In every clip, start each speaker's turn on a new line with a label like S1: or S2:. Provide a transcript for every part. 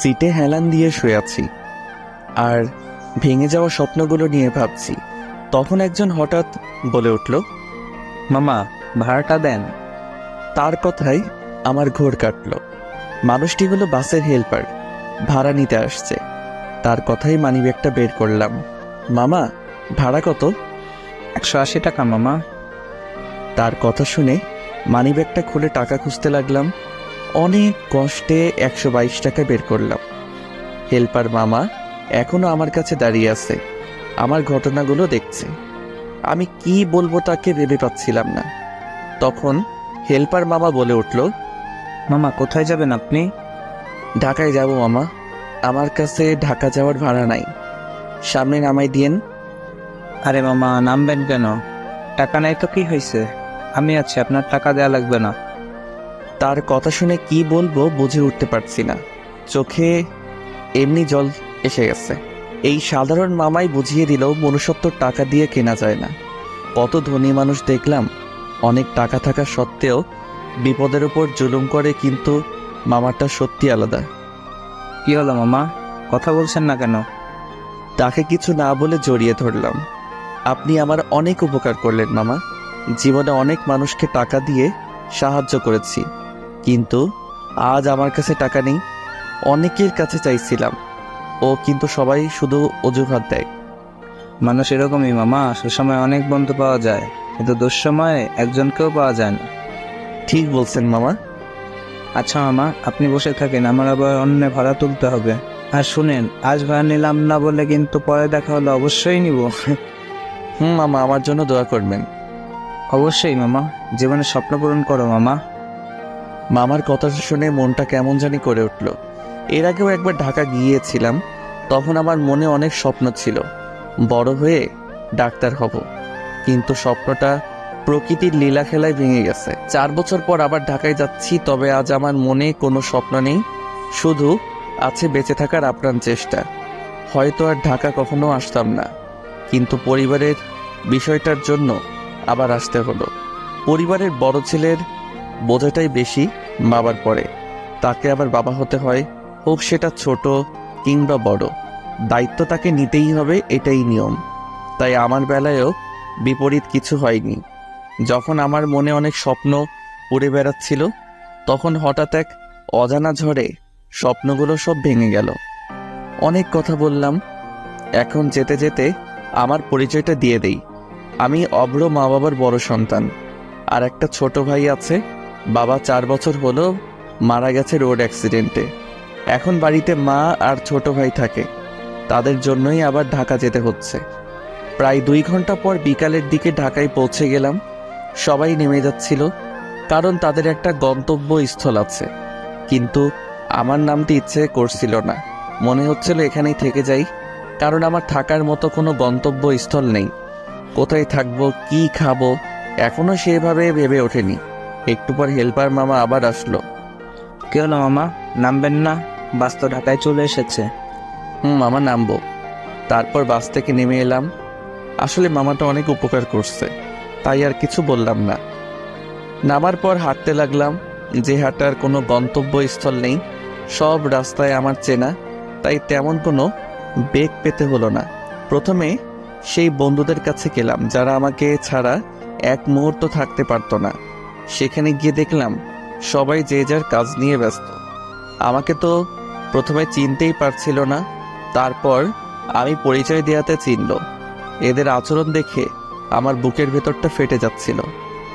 S1: সিটে হেলান দিয়ে শুয়ে আছি আর ভেঙে যাওয়া স্বপ্নগুলো নিয়ে ভাবছি। তখন একজন হঠাৎ বলে উঠল,
S2: মামা, ভাড়াটা দেন।
S1: তার কথাই আমার ঘোর কাটল। মানুষটি হলো বাসের হেল্পার, ভাড়া নিতে আসছে। তার কথাই মানিব্যাগটা বের করলাম। মামা, ভাড়া কত?
S2: 180 টাকা মামা।
S1: তার কথা শুনে মানিব্যাগটা খুলে টাকা খুঁজতে লাগলাম। অনেক কষ্টে 122 টাকা বের করলাম। হেল্পার মামা এখনো আমার কাছে দাঁড়িয়ে আছে, আমার ঘটনাগুলো দেখছে। আমি কি বলবো তাকে ভেবে পাচ্ছিলাম না। তখন হেল্পার মামা বলে উঠল,
S2: মামা, কোথায় যাবেন আপনি?
S1: ঢাকায় যাব মামা, আমার কাছে ঢাকা যাওয়ার ভাড়া নাই, সামনে নামাই দিয়েন।
S2: আরে মামা, নামবেন কেন? টাকা নাই তো কি হয়েছে? আমি আছি, আপনার টাকা দেয়া লাগবে না।
S1: তার কথা শুনে কি বলবো বুঝে উঠতে পারছি না। চোখে এমনি জল এসে গেছে। এই সাধারণ মামাই বুঝিয়ে দিল মনুষ্যত্ব টাকা দিয়ে কেনা যায় না। কত ধনী মানুষ দেখলাম, অনেক টাকা থাকা সত্ত্বেও বিপদের উপর জুলুম করে, কিন্তু মামাটা সত্যি আলাদা।
S2: কি হলো মামা, কথা বলছেন না কেন?
S1: তাকে কিছু না বলে জড়িয়ে ধরলাম। আপনি আমার অনেক উপকার করলেন মামা। জীবনে অনেক মানুষকে টাকা দিয়ে সাহায্য করেছি, কিন্তু আজ আমার কাছে টাকা নেই। অনেকের কাছে চাইছিলাম, ও কিন্তু সবাই শুধু অজুহাত দেয়।
S2: মানুষ এরকমই মামা, সুসময় অনেক বন্ধু পাওয়া যায়, কিন্তু দুঃসময়ে একজনকেও পাওয়া যায় না।
S1: ঠিক বলছেন মামা।
S2: আচ্ছা মামা, আপনি বসে থাকেন, আমার আবার অন্য ভাড়া তুলতে হবে। আর শুনেন, আজ ভাড়া নিলাম না বলে কিন্তু পরে দেখা হলে অবশ্যই নিব।
S1: মামা, আমার জন্য দোয়া করবেন।
S2: অবশ্যই মামা, জীবনে স্বপ্ন পূরণ করো মামা।
S1: মামার কথা শুনে মনটা কেমন জানি করে উঠল। এর আগেও একবার ঢাকা গিয়েছিলাম, তখন আমার মনে অনেক স্বপ্ন ছিল, বড় হয়ে ডাক্তার হব। কিন্তু স্বপ্নটা প্রকৃতির লীলা খেলায় ভেঙে গেছে। 4 বছর পর আবার ঢাকায় যাচ্ছি, তবে আজ আমার মনে কোনো স্বপ্ন নেই, শুধু আছে বেঁচে থাকার আপ্রাণ চেষ্টা। হয়তো আর ঢাকা কখনো আসতাম না, কিন্তু পরিবারের বিষয়টার জন্য আবার আসতে হলো। পরিবারের বড় ছেলের বোঝাটাই বেশি বাবার পরে, তাকে আবার বাবা হতে হয়, হোক সেটা ছোট কিংবা বড়। দায়িত্ব তাকে নিতেই হবে, এটাই নিয়ম। তাই আমার বেলায়ও বিপরীত কিছু হয়নি। যখন আমার মনে অনেক স্বপ্ন উড়ে বেড়াচ্ছিল, তখন হঠাৎ এক অজানা ঝড়ে স্বপ্নগুলো সব ভেঙে গেল। অনেক কথা বললাম, এখন যেতে যেতে আমার পরিচয়টা দিয়ে দেই। আমি অভ্র মা বাবার বড় সন্তান, আর একটা ছোট ভাই আছে। বাবা 4 বছর হলো মারা গেছে রোড অ্যাক্সিডেন্টে। এখন বাড়িতে মা আর ছোট ভাই থাকে, তাদের জন্যই আবার ঢাকা যেতে হচ্ছে। প্রায় 2 ঘন্টা পর বিকালের দিকে ঢাকায় পৌঁছে গেলাম। সবাই নেমে যাচ্ছিল, কারণ তাদের একটা গন্তব্যস্থল আছে। কিন্তু আমার নামতে ইচ্ছে করছিল না, মনে হচ্ছিল এখানেই থেকে যাই, কারণ আমার থাকার মতো কোনো গন্তব্যস্থল নেই। কোথায় থাকবো, কি খাবো, এখনো সেভাবে ভেবে ওঠেনি। একটু পর হেল্পার মামা আবার আসলো।
S2: কি হলো মামা, নামবেন না? বাস তো ঢাকায় চলে এসেছে।
S1: মামা নামবো। তারপর বাস থেকে নেমে এলাম। আসলে মামাটা অনেক উপকার করছে, তাই আর কিছু বললাম না। নামার পর হাঁটতে লাগলাম। যে হাঁটার কোনো গন্তব্যস্থল নেই, সব রাস্তায় আমার চেনা, তাই তেমন কোনো বেগ পেতে হলো না। প্রথমে সেই বন্ধুদের কাছে গেলাম যারা আমাকে ছাড়া এক মুহূর্ত থাকতে পারতো না। সেখানে গিয়ে দেখলাম সবাই যে যার কাজ নিয়ে ব্যস্ত। আমাকে তো প্রথমে চিনতেই পারছিল না, তারপর আমি পরিচয় দেওয়াতে চিনল। এদের আচরণ দেখে আমার বুকের ভেতরটা ফেটে যাচ্ছিল।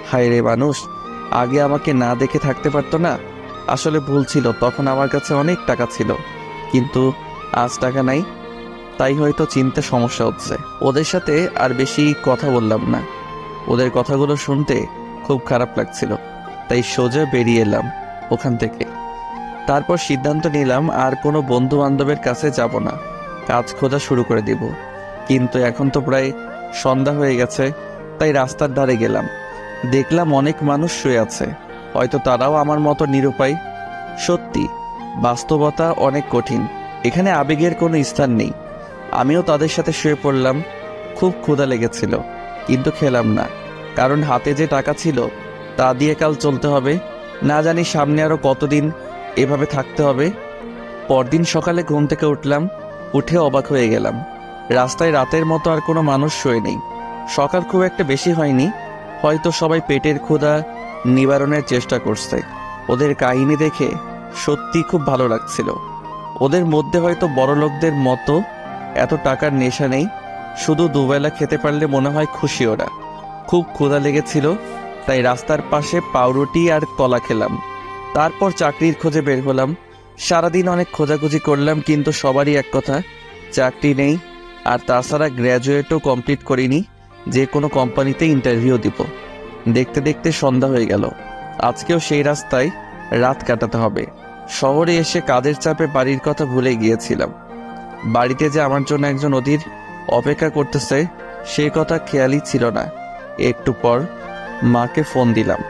S1: হায় রে মানুষ, আগে আমাকে না দেখে থাকতে পারতো না। আসলে ভুল ছিল, তখন আমার কাছে অনেক টাকা ছিল, কিন্তু আজ টাকা নাই, তাই হয়তো চিনতে সমস্যা হচ্ছে। ওদের সাথে আর বেশি কথা বললাম না, ওদের কথাগুলো শুনতে খুব খারাপ লাগছিল, তাই সোজা বেরিয়ে এলাম ওখান থেকে। তারপর সিদ্ধান্ত নিলাম আর কোনো বন্ধু বান্ধবের কাছে যাব না, কাজ খোঁজা শুরু করে দিব। কিন্তু এখন তো প্রায় সন্ধ্যা হয়ে গেছে, তাই রাস্তার ধারে গেলাম। দেখলাম অনেক মানুষ শুয়ে আছে, হয়তো তারাও আমার মতো নিরুপায়। সত্যি, বাস্তবতা অনেক কঠিন, এখানে আবেগের কোনো স্থান নেই। আমিও তাদের সাথে শুয়ে পড়লাম। খুব ক্ষুধা লেগেছিল, কিন্তু খেলাম না, কারণ হাতে যে টাকা ছিল তা দিয়ে কাল চলতে হবে। না জানি সামনে আরো কতদিন এভাবে থাকতে হবে। পরদিন সকালে ঘুম থেকে উঠলাম, উঠে অবাক হয়ে গেলাম। রাস্তায় রাতের মতো আর কোনো মানুষ শোয়ে নেই। সকাল খুব একটা বেশি হয়নি, হয়তো সবাই পেটের ক্ষুধা নিবারণের চেষ্টা করছে। ওদের কাহিনী দেখে সত্যি খুব ভালো লাগছিল। ওদের মধ্যে হয়তো বড় লোকদের মতো এত টাকার নেশা নেই, শুধু দুবেলা খেতে পারলে মনে হয় খুশি ওরা। খুব ক্ষুধা লেগেছিল, তাই রাস্তার পাশে পাউরুটি আর কলা খেলাম। তারপর চাকরির খোঁজে বের হলাম। সারাদিন অনেক খোঁজাখুঁজি করলাম, কিন্তু সবারই এক কথা, চাকরি নেই। আর তাছাড়া গ্র্যাজুয়েটও কমপ্লিট করিনি, যে কোনো কোম্পানিতে ইন্টারভিউ দিব। দেখতে দেখতে সন্ধ্যা হয়ে গেল। আজকেও সেই রাস্তায় রাত কাটাতে হবে। শহরে এসে কাজের চাপে বাড়ির কথা ভুলে গিয়েছিলাম। বাড়িতে যে আমার জন্য একজন অধীর অপেক্ষা করতেছে সেই কথা খেয়ালই ছিল না। একটু পর মাকে ফোন দিলাম।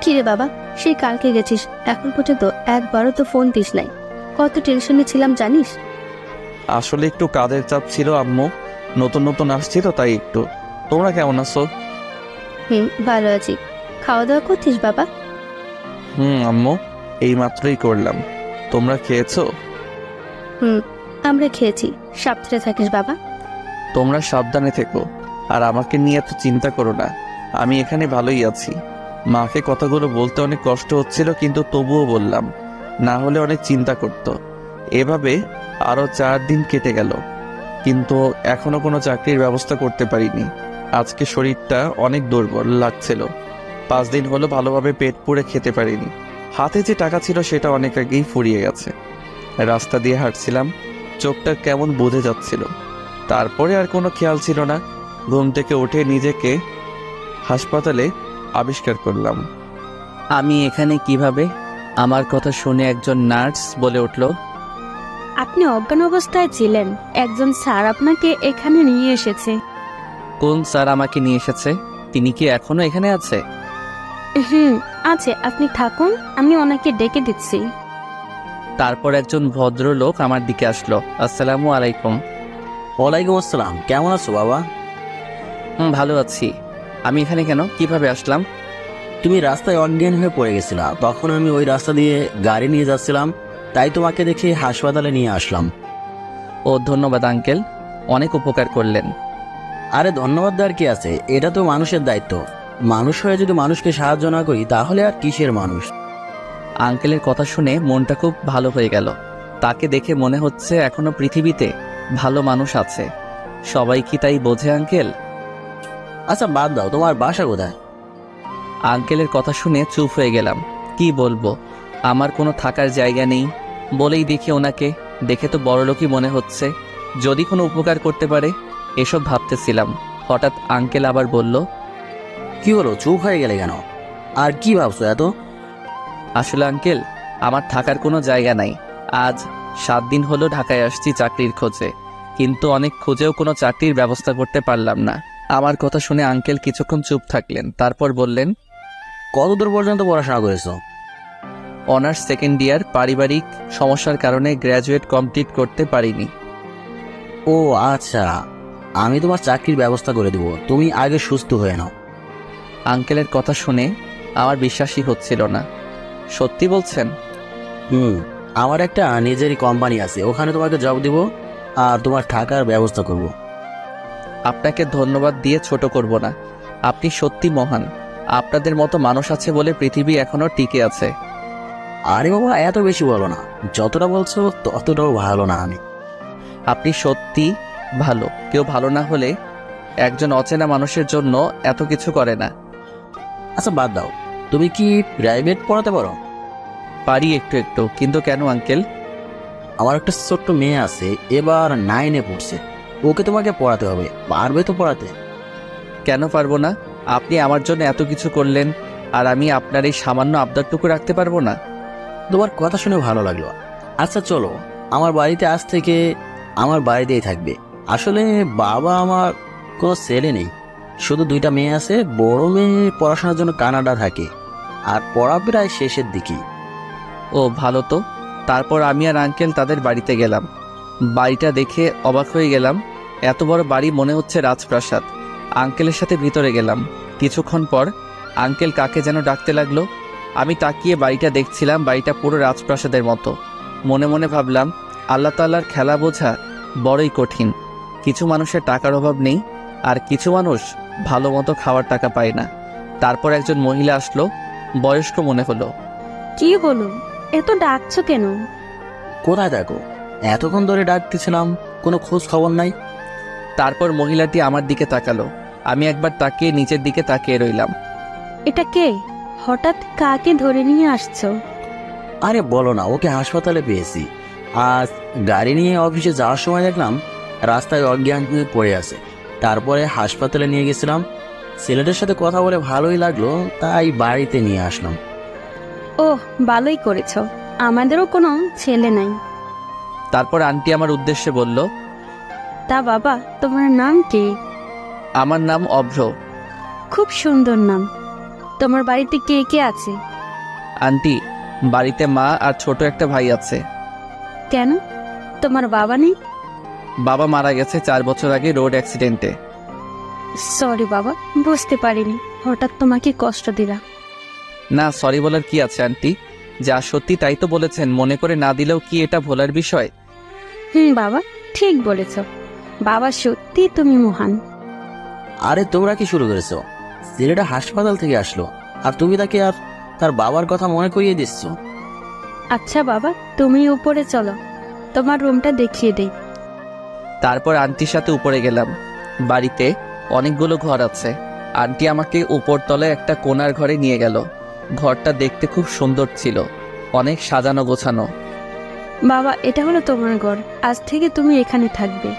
S3: কিরে বাবা, সেই কালকে গেছিস, এখন পর্যন্ত একবারও তো ফোন দিস নাই। কত টেনশনে ছিলাম জানিস?
S1: আসলে একটু কাজের চাপ ছিল আম্মু, নতুন নতুন আসছি তো তাই একটু। তোমরা কেমন আছো?
S3: ভালো আছি। খাওয়া দাওয়া করছিস বাবা?
S1: আম্মু, এই মাত্রই করলাম। তোমরা খেয়েছো?
S3: আমরা খেয়েছি। সাবধানে থাকিস বাবা।
S1: তোমরা সাবধানে থেকো, আর আমাকে নিয়ে এত চিন্তা করো না। আমি এখানে ভালোই আছি। মাকে কথাগুলো বলতে অনেক কষ্ট হচ্ছিল, কিন্তু তবুও বললাম, না হলে অনেক চিন্তা করত। এভাবে আরো 4 দিন কেটে গেল, কিন্তু এখনো কোনো চাকরির ব্যবস্থা করতে পারিনি। আজকে শরীরটা অনেক দুর্বল লাগছিল। 5 দিন হলো ভালোভাবে পেট পুড়ে খেতে পারিনি। হাতে যে টাকা ছিল সেটা অনেক আগেই ফুরিয়ে গেছে। রাস্তা দিয়ে হাঁটছিলাম, চোখটা কেমন বুঝে যাচ্ছিল। তারপরে আর কোনো খেয়াল ছিল না। ঘুম থেকে উঠে নিজেকে হাসপাতালে আবিষ্কার করলাম।
S4: আমি এখানে কিভাবে? আমার কথা শুনে একজন নার্স বলে উঠল,
S3: আপনি অজ্ঞান অবস্থায় ছিলেন, একজন স্যার আপনাকে এখানে নিয়ে এসেছে।
S4: কোন স্যার আমাকে নিয়ে এসেছে? তিনি কি এখনো এখানে আছে?
S3: আছে, আপনি থাকুন, আমি ওনাকে ডেকে দিচ্ছি।
S4: তারপর একজন ভদ্রলোক আমার দিকে আসলো। আসসালামু আলাইকুম।
S5: ওয়ালাইকুম আসসালাম। কেমন আছো বাবা?
S4: ভালো আছি। আমি এখানে কেন, কিভাবে আসলাম?
S5: তুমি রাস্তায় অজ্ঞান হয়ে পড়ে গেছিলা, তখন আমি ওই রাস্তা দিয়ে গাড়ি নিয়ে যাচ্ছিলাম, তাই তোমাকে দেখে হাসপাতালে নিয়ে আসলাম।
S4: ও ধন্যবাদ আঙ্কেল, অনেক উপকার করলেন।
S5: আরে ধন্যবাদ দেওয়ার কি আছে, এটা তো মানুষের দায়িত্ব। মানুষ হয়ে যদি মানুষকে সাহায্য না করি তাহলে আর কিসের মানুষ।
S4: আঙ্কেলের কথা শুনে মনটা খুব ভালো হয়ে গেল। তাকে দেখে মনে হচ্ছে এখনো পৃথিবীতে ভালো মানুষ আছে। সবাই কি তাই বোঝে আঙ্কেল?
S5: আচ্ছা বাদ দাও, তোমার বাসা কোথায়?
S4: আঙ্কেলের কথা শুনে চুপ হয়ে গেলাম। কি বলবো, আমার কোনো থাকার জায়গা নেই। বলেই দেখি ওনাকে, দেখে তো বড়লোকই মনে হচ্ছে। যদি কোনো উপকার করতে পারে এসব ভাবতেছিলাম। হঠাৎ আঙ্কেল আবার বলল,
S5: কি হলো, চুপ হয়ে গেলে কেন? আর কি ভাবছো এত?
S4: আসলে আঙ্কেল, আমার থাকার কোনো জায়গা নাই। আজ 7 দিন হলো ঢাকায় আসছি চাকরির খোঁজে, কিন্তু অনেক খুঁজেও কোনো চাকরির ব্যবস্থা করতে পারলাম না। আমার কথা শুনে আঙ্কেল কিছুক্ষণ চুপ থাকলেন, তারপর বললেন,
S5: কতদূর পর্যন্ত পড়াশোনা করেছো?
S4: অনার্স 2nd ইয়ার। পারিবারিক সমস্যার কারণে গ্র্যাজুয়েট কমপ্লিট করতে পারিনি।
S5: ও আচ্ছা, আমি তোমার চাকরির ব্যবস্থা করে দেবো, তুমি আগে সুস্থ হয়ে নাও।
S4: আঙ্কেলের কথা শুনে আমার বিশ্বাসই হচ্ছিল না। সত্যি বলছেন?
S5: আমার একটা নিজেরই কোম্পানি আছে, ওখানে তোমাকে জব দিব আর তোমার থাকার ব্যবস্থা করব।
S4: আপনাকে ধন্যবাদ দিয়ে ছোট করব না। আপনি সত্যি মহান। আপনাদের মতো মানুষ আছে বলে পৃথিবী এখনো টিকে আছে।
S5: আরে বাবা, এত বেশি বলো না, যতটা বলছো ততটাও ভালো না আমি।
S4: আপনি সত্যি ভালো। কেউ ভালো না হলে একজন অচেনা মানুষের জন্য এত কিছু করে না।
S5: আচ্ছা বাদ দাও, তুমি কি প্রাইভেট পড়াতে পারো?
S4: পারি একটু একটু, কিন্তু কেন আঙ্কেল?
S5: আমার একটা ছোট্ট মেয়ে আছে, এবার 9-এ পড়ছে, ওকে তোমাকে পড়াতে হবে, পারবে তো পড়াতে?
S4: কেন পারবো না? আপনি আমার জন্য এত কিছু করলেন, আর আমি আপনার এই সামান্য আবদারটুকু রাখতে পারবো না?
S5: তোমার কথা শুনে ভালো লাগলো। আচ্ছা চলো, আমার বাড়িতে আজ থেকে আমার বাড়িতেই থাকবে। আসলে বাবা আমার কোনো ছেলে নেই, শুধু 2টা মেয়ে আছে। বড় মেয়ে পড়াশোনার জন্য কানাডা থাকে, আর পড়া প্রায় শেষের দিকেই।
S4: ও ভালো তো। তারপর আমি আর আঙ্কেল তাদের বাড়িতে গেলাম। বাড়িটা দেখে অবাক হয়ে গেলাম। এত বড় বাড়ি, মনে হচ্ছে রাজপ্রাসাদ। আঙ্কেলের সাথে ভিতরে গেলাম। কিছুক্ষণ পর আঙ্কেল কাকে যেন ডাকতে লাগলো। আমি তাকিয়ে বাড়িটা দেখছিলাম। বাড়িটা পুরো রাজপ্রাসাদের মতো। মনে মনে ভাবলাম আল্লাহ তাআলার খেলা বোঝা বড়ই কঠিন। কিছু মানুষের টাকার অভাব নেই, আর কিছু মানুষ ভালো মতো খাওয়ার টাকা পায় না। তারপর একজন মহিলা আসলো, বয়স্ক মনে হলো।
S3: কি হলো, এত ডাকছো কেন?
S5: কোথায় দেখো, এতক্ষণ ধরে ডাকতেছিলাম, কোনো খোঁজ খবর নাই।
S4: তারপর মহিলাটি আমার দিকে তাকালো। আমি একবার তাকিয়ে নিচের দিকে তাকিয়ে রইলাম।
S3: এটা কে? হঠাৎ কাকে ধরে নিয়ে আসছো?
S5: আরে বলো না, ওকে হাসপাতালে পেয়েছি। আজ গাড়ি নিয়ে অফিসে যাওয়ার সময় দেখলাম রাস্তায় অজ্ঞান হয়ে পড়ে আছে। তারপরে হাসপাতালে নিয়ে গেছিলাম। ছেলেটার সাথে কথা বলে ভালোই লাগলো, তাই বাড়িতে নিয়ে আসলাম।
S3: ওহ, ভালোই করেছো। আমাদেরও কোনো ছেলে নাই।
S4: তারপর আন্টি আমার উদ্দেশ্যে বলল,
S3: তা বাবা, তোমার নাম কি?
S4: আমার নাম অভ্র।
S3: খুব সুন্দর নাম। তোমার বাড়িতে কে কে আছে?
S4: আন্টি, বাড়িতে মা আর ছোট একটা ভাই আছে।
S3: কেন, তোমার বাবা নেই?
S4: বাবা মারা গেছে 4 বছর আগে রোড অ্যাক্সিডেন্টে।
S3: সরি বাবা, বুঝতে পারিনি, হঠাৎ তোমাকে কষ্ট দিলাম।
S4: না, সরি বলার কি আছে আন্টি? যা সত্যি তাই তো বলেছেন, মনে করে না দিলেও কি এটা ভোলার বিষয়?
S3: বাবা, ঠিক বলেছ। বাবা, সত্যি তুমি মহান।
S5: আরে তোমরা কি শুরু করেছো? ছেলেটা হাসপাতাল থেকে আসলো, আর তুমি তাকে আর তার বাবার কথা মনে করিয়ে দিচ্ছ।
S3: আচ্ছা বাবা, তুমি উপরে চলো, তোমার রুমটা দেখিয়ে দেই।
S4: তারপর আন্টির সাথে উপরে গেলাম। বাড়িতে অনেকগুলো ঘর আছে। আন্টি আমাকে উপরতলায় একটা কোণার ঘরে নিয়ে গেল। ঘরটা দেখতে খুব সুন্দর ছিল, অনেক সাজানো গোছানো।
S3: বাবা, এটা হলো তোমার ঘর, আজ থেকে তুমি এখানে থাকবে।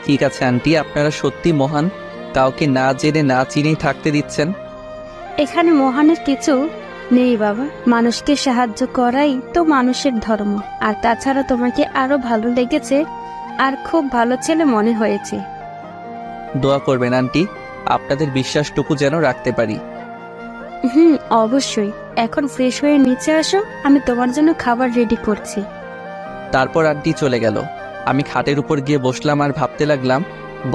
S4: ঠিক আছে আন্টি, আপনারা সত্যি মহান। কাউকে না জেনে না চিনেই থাকতে দিচ্ছেন।
S3: এখানে মহানের কিছু নেই বাবা, মানুষকে সাহায্য করাই তো মানুষের ধর্ম। আর তাছাড়া তোমাকে আরো ভালো লেগেছে, আর খুব ভালো ছেলে মনে হয়েছে।
S4: দোয়া করবেন আন্টি, আপনাদের বিশ্বাসটুকু যেন রাখতে পারি।
S3: অবশ্যই। এখন ফ্রেশ হয়ে নিচে আসো, আমি তোমার জন্য খাবার রেডি করছি।
S4: তারপর আন্টি চলে গেল। আমি খাটের উপর গিয়ে বসলাম আর ভাবতে লাগলাম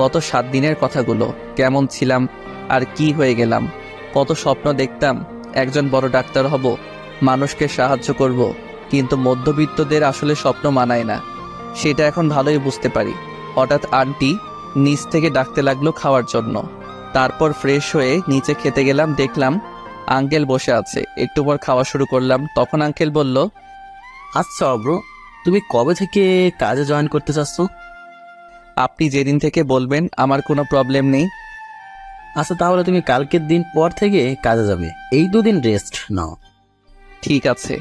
S4: গত 7 দিনের কথাগুলো। কেমন ছিলাম আর কি হয়ে গেলাম। কত স্বপ্ন দেখতাম, একজন বড় ডাক্তার হব, মানুষকে সাহায্য করব, কিন্তু মধ্যবিত্তদের আসলে স্বপ্ন মানায় না, সেটা এখন ভালোই বুঝতে পারি। হঠাৎ আন্টি নিচ থেকে ডাকতে লাগলো খাওয়ার জন্য। তারপর ফ্রেশ হয়ে নিচে খেতে গেলাম, দেখলাম আঙ্কেল বসে আছে। একটু পর খাওয়া শুরু করলাম, তখন আঙ্কেল বলল,
S5: আচ্ছা অব্র, তুমি কবে থেকে কাজে জয়েন করতে চাচ্ছ?
S4: আপনি যেদিন থেকে বলবেন, আমার কোনো প্রবলেম নেই।
S5: আচ্ছা, তাহলে তুমি কালকের দিন পর থেকে কাজে যাবে। এই 2 দিন রেস্ট নাও।
S4: ঠিক আছে।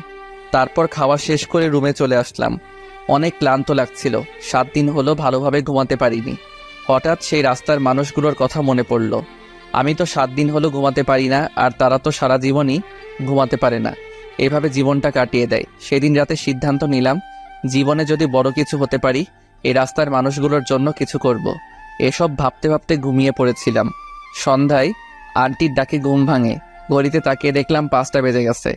S4: তারপর খাওয়া শেষ করে রুমে চলে আসলাম। অনেক ক্লান্ত লাগছিল, 7 দিন হলো ভালোভাবে ঘুমাতে পারিনি। হঠাৎ সেই রাস্তার মানুষগুলোর কথা মনে পড়ল। আমি তো 7 দিন হলো ঘুমাতে পারি না, আর তারা তো সারা জীবনই ঘুমাতে পারে না, এভাবে জীবনটা কাটিয়ে দেয়। সেদিন রাতে সিদ্ধান্ত নিলাম, জীবনে যদি বড় কিছু হতে পারি, এই রাস্তার মানুষগুলোর জন্য কিছু করব। এসব ভাবতে ভাবতে ঘুমিয়ে পড়েছিলাম। সন্ধ্যায় আন্টির ডাকে ঘুম ভাঙে। ঘড়িতে তাকিয়ে দেখলাম 5টা বেজে গেছে।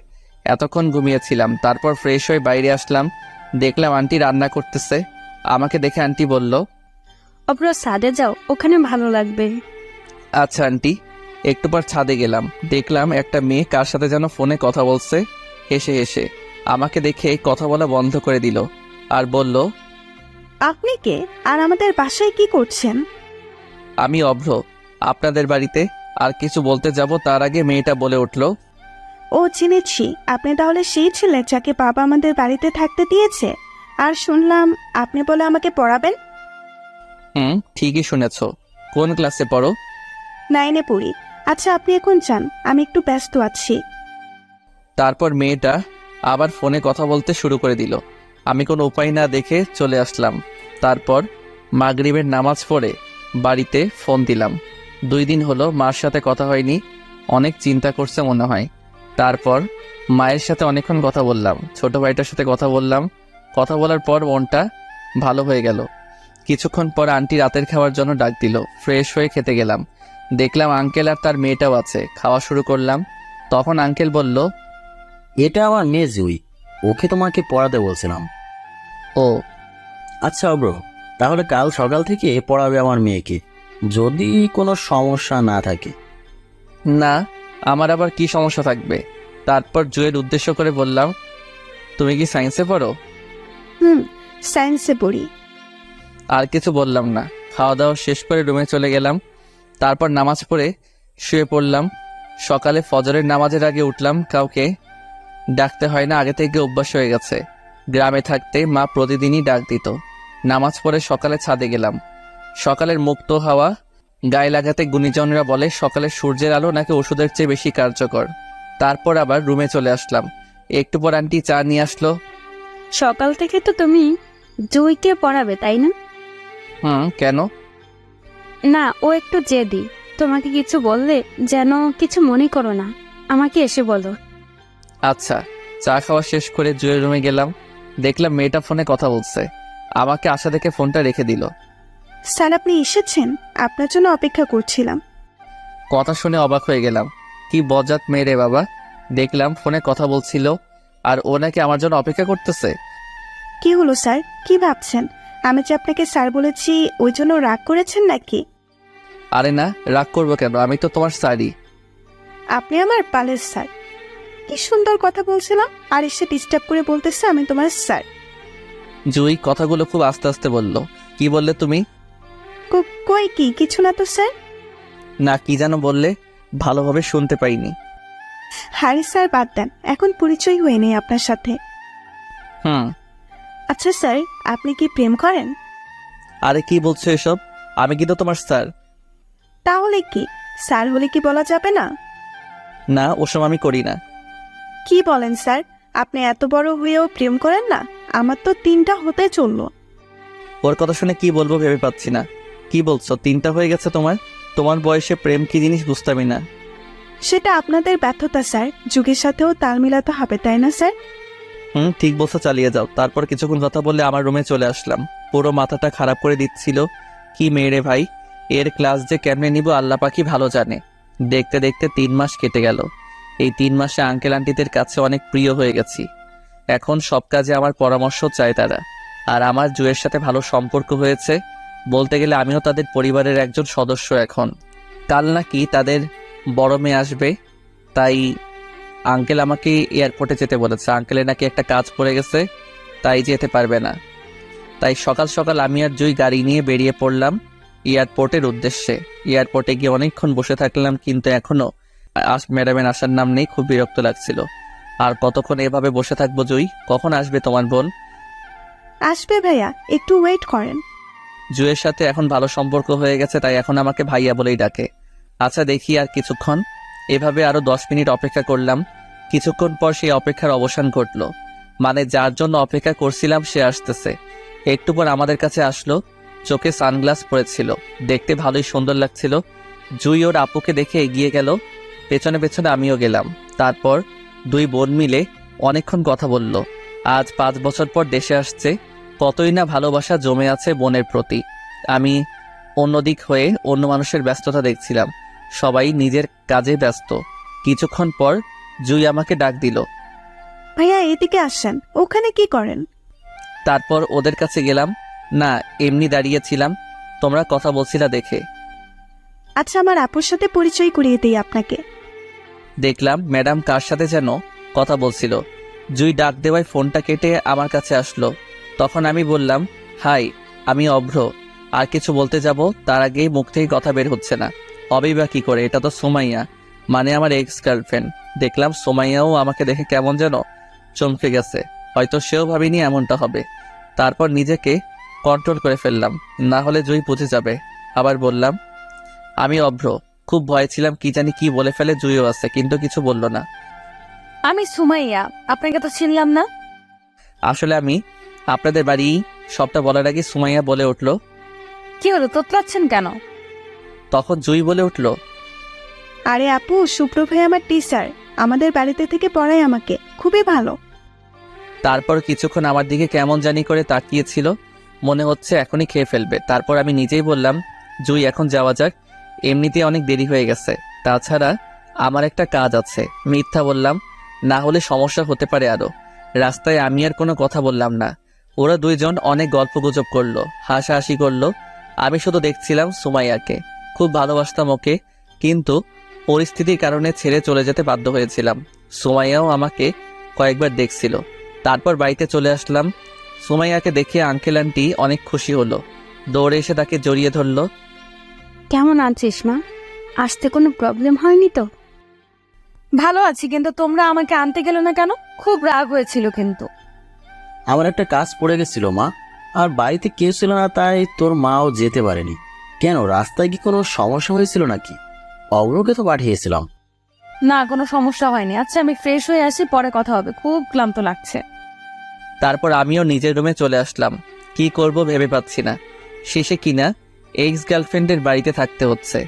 S4: এতক্ষণ ঘুমিয়েছিলাম। তারপর ফ্রেশ হয়ে বাইরে আসলাম, দেখলাম আন্টি রান্না করতেছে। আমাকে দেখে আন্টি বলল,
S3: অব্র, ছাদে যাও, ওখানে ভালো লাগবে।
S4: আচ্ছা আন্টি। একটু পর ছাদে গেলাম, দেখলাম একটা মেয়ে কার সাথে যেন ফোনে কথা বলছে। হেসে হেসে আমাকে দেখে কথা বলা বন্ধ করে দিল আর বলল,
S6: আপনি কে, আর আমাদের বাসায় কি করছেন?
S4: আমি অভ্র, আপনাদের বাড়িতে। আর কিছু বলতে যাব তার আগে মেয়েটা বলে উঠল,
S6: ও, চিনেছি। আপনি তাহলে সেই ছেলে যাকে বাবা আমাদের বাড়িতে থাকতে দিয়েছে। আর শুনলাম আপনি বলে আমাকে পড়াবেন।
S4: ঠিকই শুনেছ। কোন ক্লাসে পড়ো?
S6: 9-এ পড়ি। আচ্ছা, আপনি এখন যান, আমি একটু ব্যস্ত আছি।
S4: তারপর মেয়েটা আবার ফোনে কথা বলতে শুরু করে দিল। আমি কোনো উপায় না দেখে চলে আসলাম। তারপর মাগরিবের নামাজ পড়ে বাড়িতে ফোন দিলাম। 2 দিন হলো মার সাথে কথা হয়নি, অনেক চিন্তা করছে মনে হয়। তারপর মায়ের সাথে অনেকক্ষণ কথা বললাম, ছোট ভাইটার সাথে কথা বললাম। কথা বলার পর মনটা ভালো হয়ে গেল। কিছুক্ষণ পর আন্টি রাতের খাওয়ার জন্য ডাক দিল। ফ্রেশ হয়ে খেতে গেলাম, দেখলাম আঙ্কেল আর তার মেয়েটাও আছে। খাওয়া শুরু করলাম, তখন আঙ্কেল বলল,
S5: এটা আমার মেয়ে জুই, ওকে তোমাকে পড়াতে বলছিলাম।
S4: ও
S5: আচ্ছা অব্র, তাহলে কাল সকাল থেকে পড়াবে আমার মেয়েকে, যদি কোনো সমস্যা না থাকে।
S4: না, আমার আবার কি সমস্যা থাকবে? তারপর জুয়ের উদ্দেশ্য করে বললাম, তুমি কি সায়েন্সে পড়ো?
S6: সায়েন্সে পড়ি।
S4: আর কিছু বললাম না। খাওয়া দাওয়া শেষ করে রুমে চলে গেলাম। তারপর নামাজ পড়ে শুয়ে পড়লাম। সকালে ফজরের নামাজের আগে উঠলাম, কাউকে ডাকতে হয় না, আগে থেকে অভ্যাস হয়ে গেছে। গ্রামে থাকতে মা প্রতিদিনই ডাক দিত। নামাজ পড়ে সকালে ছাদে গেলাম। সকালের মুক্ত হাওয়া গায়ে লাগাতে গুণীজনরা বলে সকালের সূর্যের আলো নাকি ওষুধের চেয়ে বেশি কার্যকর। তারপর আবার রুমে চলে আসলাম। একটু পর আন্টি চা নিয়ে আসলো।
S3: সকাল থেকে তো তুমি জুইকে পড়াবে, তাই না?
S4: কেন?
S3: না, ও একটু জেদি। তোমাকে কিছু বললে যেন কিছু মনে করো না, আমাকে এসে বলো।
S4: আচ্ছা। চা খাওয়া শেষ করে জুয়ের রুমে গেলাম। দেখলাম মেয়েটা ফোনে কথা বলছে। আমাকে আশা দেখে ফোনটা রেখে দিল।
S6: স্যার, আপনি এসেছেন? আপনার জন্য অপেক্ষা করছিলাম।
S4: কথা শুনে অবাক হয়ে গেলাম। কি বজ্জাত মেয়ে রে বাবা! দেখলাম ফোনে কথা বলছিল আর ও নাকি আমার জন্য অপেক্ষা করতেছে।
S6: কি হলো স্যার, কি ভাবছেন? আমি যে আপনাকে স্যার বলেছি ওই জন্য রাগ করেছেন নাকি?
S4: আরে না, রাগ করবো কেন? আমি তো তোমার স্যারই।
S6: আপনি আমার পালের স্যার। কি সুন্দর কথা বলছিলাম, আর এসে ডিস্টার্ব করে বলতেছে আমি তোমার স্যার।
S4: জুই কথাগুলো খুব আস্তে আস্তে বলল। কি বললে তুমি?
S6: কই কি কিছু না তো স্যার।
S4: না, কি যেন বললে, ভালোভাবে শুনতে পাইনি।
S6: হ্যারি স্যার, বাদ দেন, এখন পরিচয় হয়ে নেই আপনার সাথে।
S4: হুম।
S6: আচ্ছা স্যার, আপনি কি প্রেম করেন?
S4: আরে কি বলছো এসব? আমি কিন্তু তোমার স্যার।
S6: তাহলে কি স্যার হলে কি বলা যাবে না?
S4: না, ওসব আমি করি না।
S6: কি বলেন স্যার, আপনি এত বড় হয়েও প্রেম করেন না? আমার তো 3টা হতে চললো।
S4: ওর কথা শুনে কি বলবো ভেবে পাচ্ছি না। কি বলছো 3টা হয়ে গেছে তোমার? তোমার বয়সে প্রেম কি জিনিস বুঝতামই না।
S6: সেটা আপনাদের ব্যর্থতা স্যার, যুগের সাথেও তাল মিলাতে হবে, তাই না স্যার?
S4: ঠিক বলছো, চালিয়ে যাও। তারপর কিছুক্ষণ কথা বললে আমার রুমে চলে আসলাম। পুরো মাথাটা খারাপ করে দিচ্ছিল। কি মেয়েরে ভাই, এর ক্লাস যে কেমনে নিব আল্লাহ পাকি ভালো জানে। দেখতে দেখতে 3 মাস কেটে গেল। এই 3 মাসে আঙ্কেল আন্টিদের কাছে অনেক প্রিয় হয়ে গেছি। এখন সব কাজে আমার পরামর্শ চায় তারা। আর আমার জুয়ের সাথে ভালো সম্পর্ক হয়েছে। বলতে গেলে আমিও তাদের পরিবারের একজন সদস্য এখন। কাল নাকি তাদের বড় মেয়ে আসবে, তাই আঙ্কেল আমাকে এয়ারপোর্টে যেতে বলেছে। আঙ্কেলের নাকি একটা কাজ পড়ে গেছে, তাই যেতে পারবে না। তাই সকাল সকাল আমি আর জুই গাড়ি নিয়ে বেরিয়ে পড়লাম এয়ারপোর্টের উদ্দেশ্যে। এয়ারপোর্টে গিয়ে অনেকক্ষণ বসে থাকলাম, কিন্তু এখনো ম্যাডামের আসার নাম নেই। খুব বিরক্ত লাগছিল। আর কতক্ষণ এভাবে বসে থাকবো জুই? কখন আসবে তোমার বোন?
S6: আসবে ভাইয়া, একটু ওয়েট করেন।
S4: জুয়ের সাথে এখন ভালো সম্পর্ক হয়ে গেছে, তাই এখন আমাকে ভাইয়া বলেই ডাকে। আচ্ছা দেখি আর কিছুক্ষণ। এভাবে আরো 10 মিনিট অপেক্ষা করলাম। কিছুক্ষণ পর সেই অপেক্ষার অবসান ঘটলো। মানে যার জন্য অপেক্ষা করছিলাম সে আসতেছে। একটু পর আমাদের কাছে আসলো। চোখে সানগ্লাস পরেছিল, দেখতে ভালোই সুন্দর লাগছিল। জুই ওর আপুকে দেখে এগিয়ে গেল। পেছনে পেছনে আমিও গেলাম। তারপর 2 বোন মিলে অনেকক্ষণ কথা বলল। আজ 5 বছর পর দেশে আসছে। কতই না ভালোবাসা জমে আছে বোনের প্রতি। আমি অন্যদিক হয়ে অন্য মানুষের ব্যস্ততা দেখছিলাম। সবাই নিজের কাজে ব্যস্ত। কিছুক্ষণ পর জুই আমাকে ডাক দিল।
S6: ভাইয়া এদিকে আসেন, ওখানে কি করেন?
S4: তারপর ওদের কাছে গেলাম। না, এমনি দাঁড়িয়েছিলাম, তোমরা কথা বলছিলা দেখে।
S6: আচ্ছা, আমার আপুর সাথে পরিচয় করিয়ে দিই আপনাকে।
S4: দেখলাম ম্যাডাম কার সাথে যেন কথা বলছিল। জুই ডাক দেওয়ায় ফোনটা কেটে আমার কাছে আসলো। তখন আমি বললাম, হাই, আমি অভ্র। আর কিছু বলতে যাব তার আগেই মুখ থেকে কথা বের হচ্ছে না। হবেই বা কি করে, এটা তো সোমাইয়া, মানে আমার এক্স গার্লফ্রেন্ড। দেখলাম সোমাইয়াও আমাকে দেখে কেমন যেন চমকে গেছে। হয়তো সেও ভাবিনি এমনটা হবে। তারপর নিজেকে কন্ট্রোল করে ফেললাম, না হলে জুই বুঝে যাবে। আবার বললাম, আমি অভ্র। খুব ভয় ছিলাম কি জানি কি বলে ফেলে। জুইও আছে, কিন্তু কিছু বলল না।
S7: আমি সুমাইয়া, আপনাকে তো চিনলাম না।
S4: আসলে আমি আপনাদের বাড়ি। সবটা বলার আগে সুমাইয়া বলে উঠল।
S7: কি হলো, তোতলাচ্ছেন কেন?
S4: তখন জুই বলে উঠল,
S6: আরে আপু, শুভ্র ভাই আমার টিচার, আমাদের বাড়িতে থেকে পড়ায় আমাকে, খুবই ভালো।
S4: তারপর কিছুক্ষণ আমার দিকে কেমন জানি করে তাকিয়েছিল, মনে হচ্ছে এখনই খেয়ে ফেলবে। তারপর আমি নিজেই বললাম, জুই এখন যাওয়া যাক, এমনিতেই অনেক দেরি হয়ে গেছে। তাছাড়া আমার একটা কাজ আছে। মিথ্যা বললাম, না হলে সমস্যা হতে পারে আরো। রাস্তায় আমি আর কোনো কথা বললাম না। ওরা 2 জন অনেক গল্পগুজব করলো, হাসাহাসি করলো। আমি শুধু দেখছিলাম সুমাইয়াকে। খুব ভালোবাসতাম ওকে, কিন্তু পরিস্থিতির কারণে ছেড়ে চলে যেতে বাধ্য হয়েছিলাম। সুমাইয়াও আমাকে কয়েকবার দেখছিল। তারপর বাড়িতে চলে আসলাম। সুমাইয়াকে দেখে আঙ্কেল আন্টি অনেক খুশি হলো, দৌড়ে এসে তাকে জড়িয়ে ধরলো।
S3: কেমন আছিস মা? আসতে কোনো প্রবলেম হয়নি তো?
S7: ভালো আছি, কিন্তু তোমরা আমাকে আনতে গেলে না কেন? খুব রাগ হয়েছিল কিন্তু।
S5: আমার একটা কাজ পড়ে গেছিল মা, আর বাড়িতে কেউ ছিল না, তাই তোর মাও যেতে পারেনি। কেন, রাস্তায় কি কোনো সমস্যা হয়েছিল নাকি? অগ্রকে তো পাঠিয়েছিলাম।
S7: না, কোনো সমস্যা হয়নি। আচ্ছা, আমি ফ্রেশ হয়ে আসি, পরে কথা হবে, খুব ক্লান্ত লাগছে।
S4: তারপর আমিও নিজের রুমে চলে আসলাম। কি করব ভেবে পাচ্ছি না। শেষে কিনা এক্স গার্লফ্রেন্ডের বাড়িতে থাকতে হচ্ছে।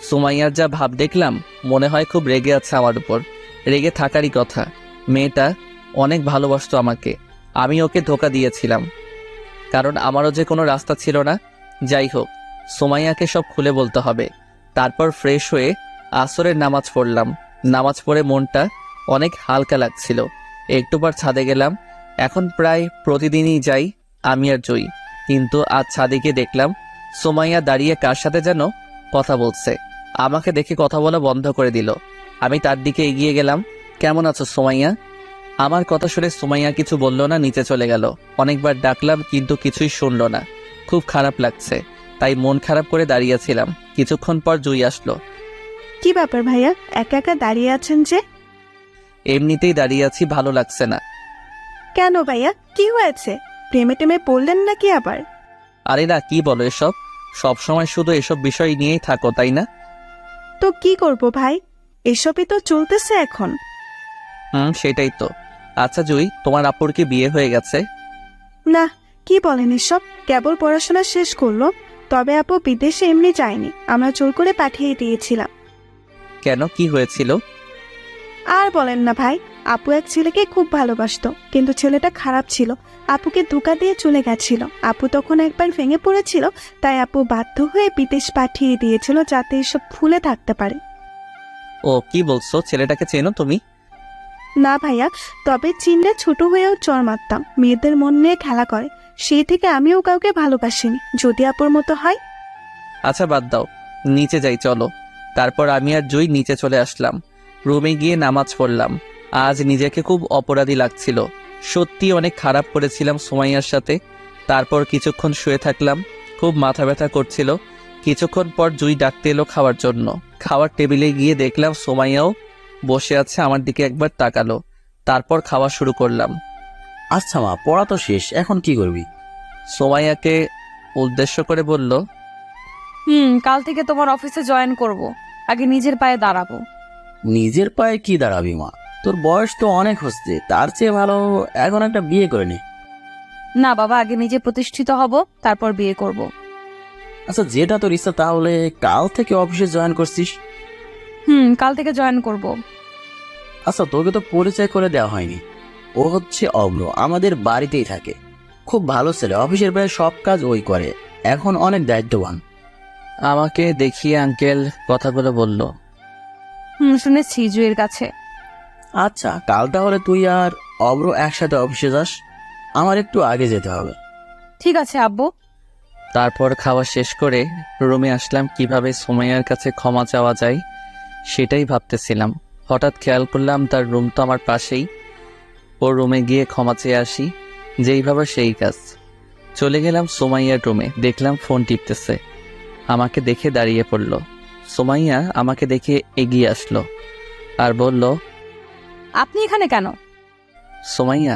S4: সুমাইয়ার যা ভাব দেখলাম, মনে হয় খুব রেগে আছে আমার উপর। রেগে থাকারই কথা। মেয়েটা অনেক ভালোবাসতো আমাকে, আমি ওকে ধোকা দিয়েছিলাম, কারণ আমারও যে কোনো রাস্তা ছিল না। যাই হোক, সুমাইয়াকে সব খুলে বলতে হবে। তারপর ফ্রেশ হয়ে আসরের নামাজ পড়লাম। নামাজ পড়ে মনটা অনেক হালকা লাগছিল। একটু পর ছাদে গেলাম। এখন প্রায় প্রতিদিনই যাই আমি আর জয়ী, কিন্তু আজ ছাদে গিয়ে দেখলাম সুমাইয়া দাঁড়িয়ে কার সাথে যেন কথা বলছে। আমাকে দেখে কথা বলা বন্ধ করে দিল। আমি তার দিকে এগিয়ে গেলাম। কেমন আছো সুমাইয়া? আমার কথা শুনে সুমাইয়া কিছু বলল না, নিচে চলে গেল। অনেকবার ডাকলাম কিন্তু কিছুই শুনলো না। খুব খারাপ লাগছে, তাই মন খারাপ করে দাঁড়িয়েছিলাম। কিছুক্ষণ পর জুই আসলো।
S6: কি ব্যাপার ভাইয়া, একা একা দাঁড়িয়ে আছেন যে?
S4: এমনিতেই দাঁড়িয়ে আছি, ভালো লাগছে না।
S6: কেন ভাইয়া, কি হয়েছে? প্রেমে টেমে পড়লেন নাকি আবার?
S4: আরে না, কি বলো এসব? সব সময় শুধু এসব বিষয় নিয়েই থাকো, তাই না?
S6: তো কি করব ভাই, এসবই তো চলতেছে এখন।
S4: সেটাই তো। আচ্ছা জুই, তোমার আপুর কি বিয়ে হয়ে গেছে?
S6: না, কি বলেন এসব? কেবল পড়াশোনা শেষ করলো। তবে আপু বিদেশে এমনি যায়নি, আমরা জোর করে পাঠিয়ে দিয়েছিলাম।
S4: কেন, কি হয়েছিল?
S6: আর বলেন না ভাই, আপু এক ছেলেকে খুব ভালোবাসতো, কিন্তু ছেলেটা খারাপ ছিল। আপুকে ধোঁকা দিয়ে চলে গেছিল। আপু তখন একবার ভেঙে পড়েছিল, তাই আপু বাধ্য হয়ে বিদেশ পাঠিয়ে দিয়েছিল, যাতে এসব ভুলে থাকতে পারে।
S4: ও, কি বলছো? ছেলেটাকে চেনো তুমি?
S6: না ভাইয়া, তবে চিনলে ছোট হয়েও চর মারতাম। মেয়েদের মন নিয়ে খেলা করে, সেই থেকে আমিও কাউকে ভালোবাসিনি, যদি আপুর মতো হয়।
S4: আচ্ছা বাদ দাও, নিচে যাই চলো। তারপর আমি আর জুই নিচে চলে আসলাম। রুমে গিয়ে নামাজ পড়লাম। আজ নিজেকে খুব অপরাধী লাগছিল। সত্যি অনেক খারাপ করেছিলাম সুমাইয়ার সাথে। তারপর কিছুক্ষণ শুয়ে থাকলাম, খুব মাথা ব্যথা করছিল। কিছুক্ষণ পর জুই ডাকতে এলো খাওয়ার জন্য। খাওয়ার টেবিলে গিয়ে দেখলাম সুমাইয়াও বসে আছে, আমার দিকে একবার তাকালো। তারপর খাওয়া শুরু করলাম।
S5: আচ্ছা মা, পড়া তো শেষ, এখন কি করবি?
S4: সুমাইয়াকে উদ্দেশ্য করে বলল,
S7: কাল থেকে তোমার অফিসে জয়েন করব। আগে নিজের পায়ে দাঁড়াবো।
S5: নিজের পায়ে কি দাঁড়াবি মা? তোর বয়স তো অনেক হচ্ছে, তার চেয়ে ভালো এখন একটা বিয়ে করে নে।
S7: না বাবা, আগে নিজে প্রতিষ্ঠিত হব, তারপর বিয়ে করব।
S5: আচ্ছা, যেটা তোর ইচ্ছা, তাহলে কাল থেকে অফিসে জয়েন করছিস?
S7: কাল থেকে জয়েন করব।
S5: আচ্ছা, তোকে তো পরিচয় করে দেওয়া হয়নি। ও হচ্ছে অব্র, আমাদের বাড়িতেই থাকে। খুব ভালো ছেলে, অফিসের প্রায় সব কাজ ওই করে, এখন অনেক দায়িত্ববান।
S4: আমাকে দেখিয়ে আঙ্কেল কথাগুলো বলল।
S7: শুনেছি জুয়ের কাছে।
S5: আচ্ছা, কাল তাহলে তুই আর অব্র একসাথে অফিসে যাস, আমার একটু আগে যেতে হবে।
S7: ঠিক আছে আব্বু।
S4: তারপর খাওয়া শেষ করে রুমে আসলাম। কিভাবে সুমাইয়ার কাছে ক্ষমা চাওয়া যায় সেটাই ভাবতেছিলাম। হঠাৎ খেয়াল করলাম তার রুম তো আমার পাশেই। ওর রুমে গিয়ে ক্ষমা চেয়ে আসি, যেইভাবে সেই কাজ। চলে গেলাম সুমাইয়ার রুমে, দেখলাম ফোন টিপতেছে। আমাকে দেখে দাঁড়িয়ে পড়ল। সুমাইয়া আমাকে দেখে এগিয়ে আসলো আর বলল,
S7: আপনি এখানে কেন?
S4: সুমাইয়া,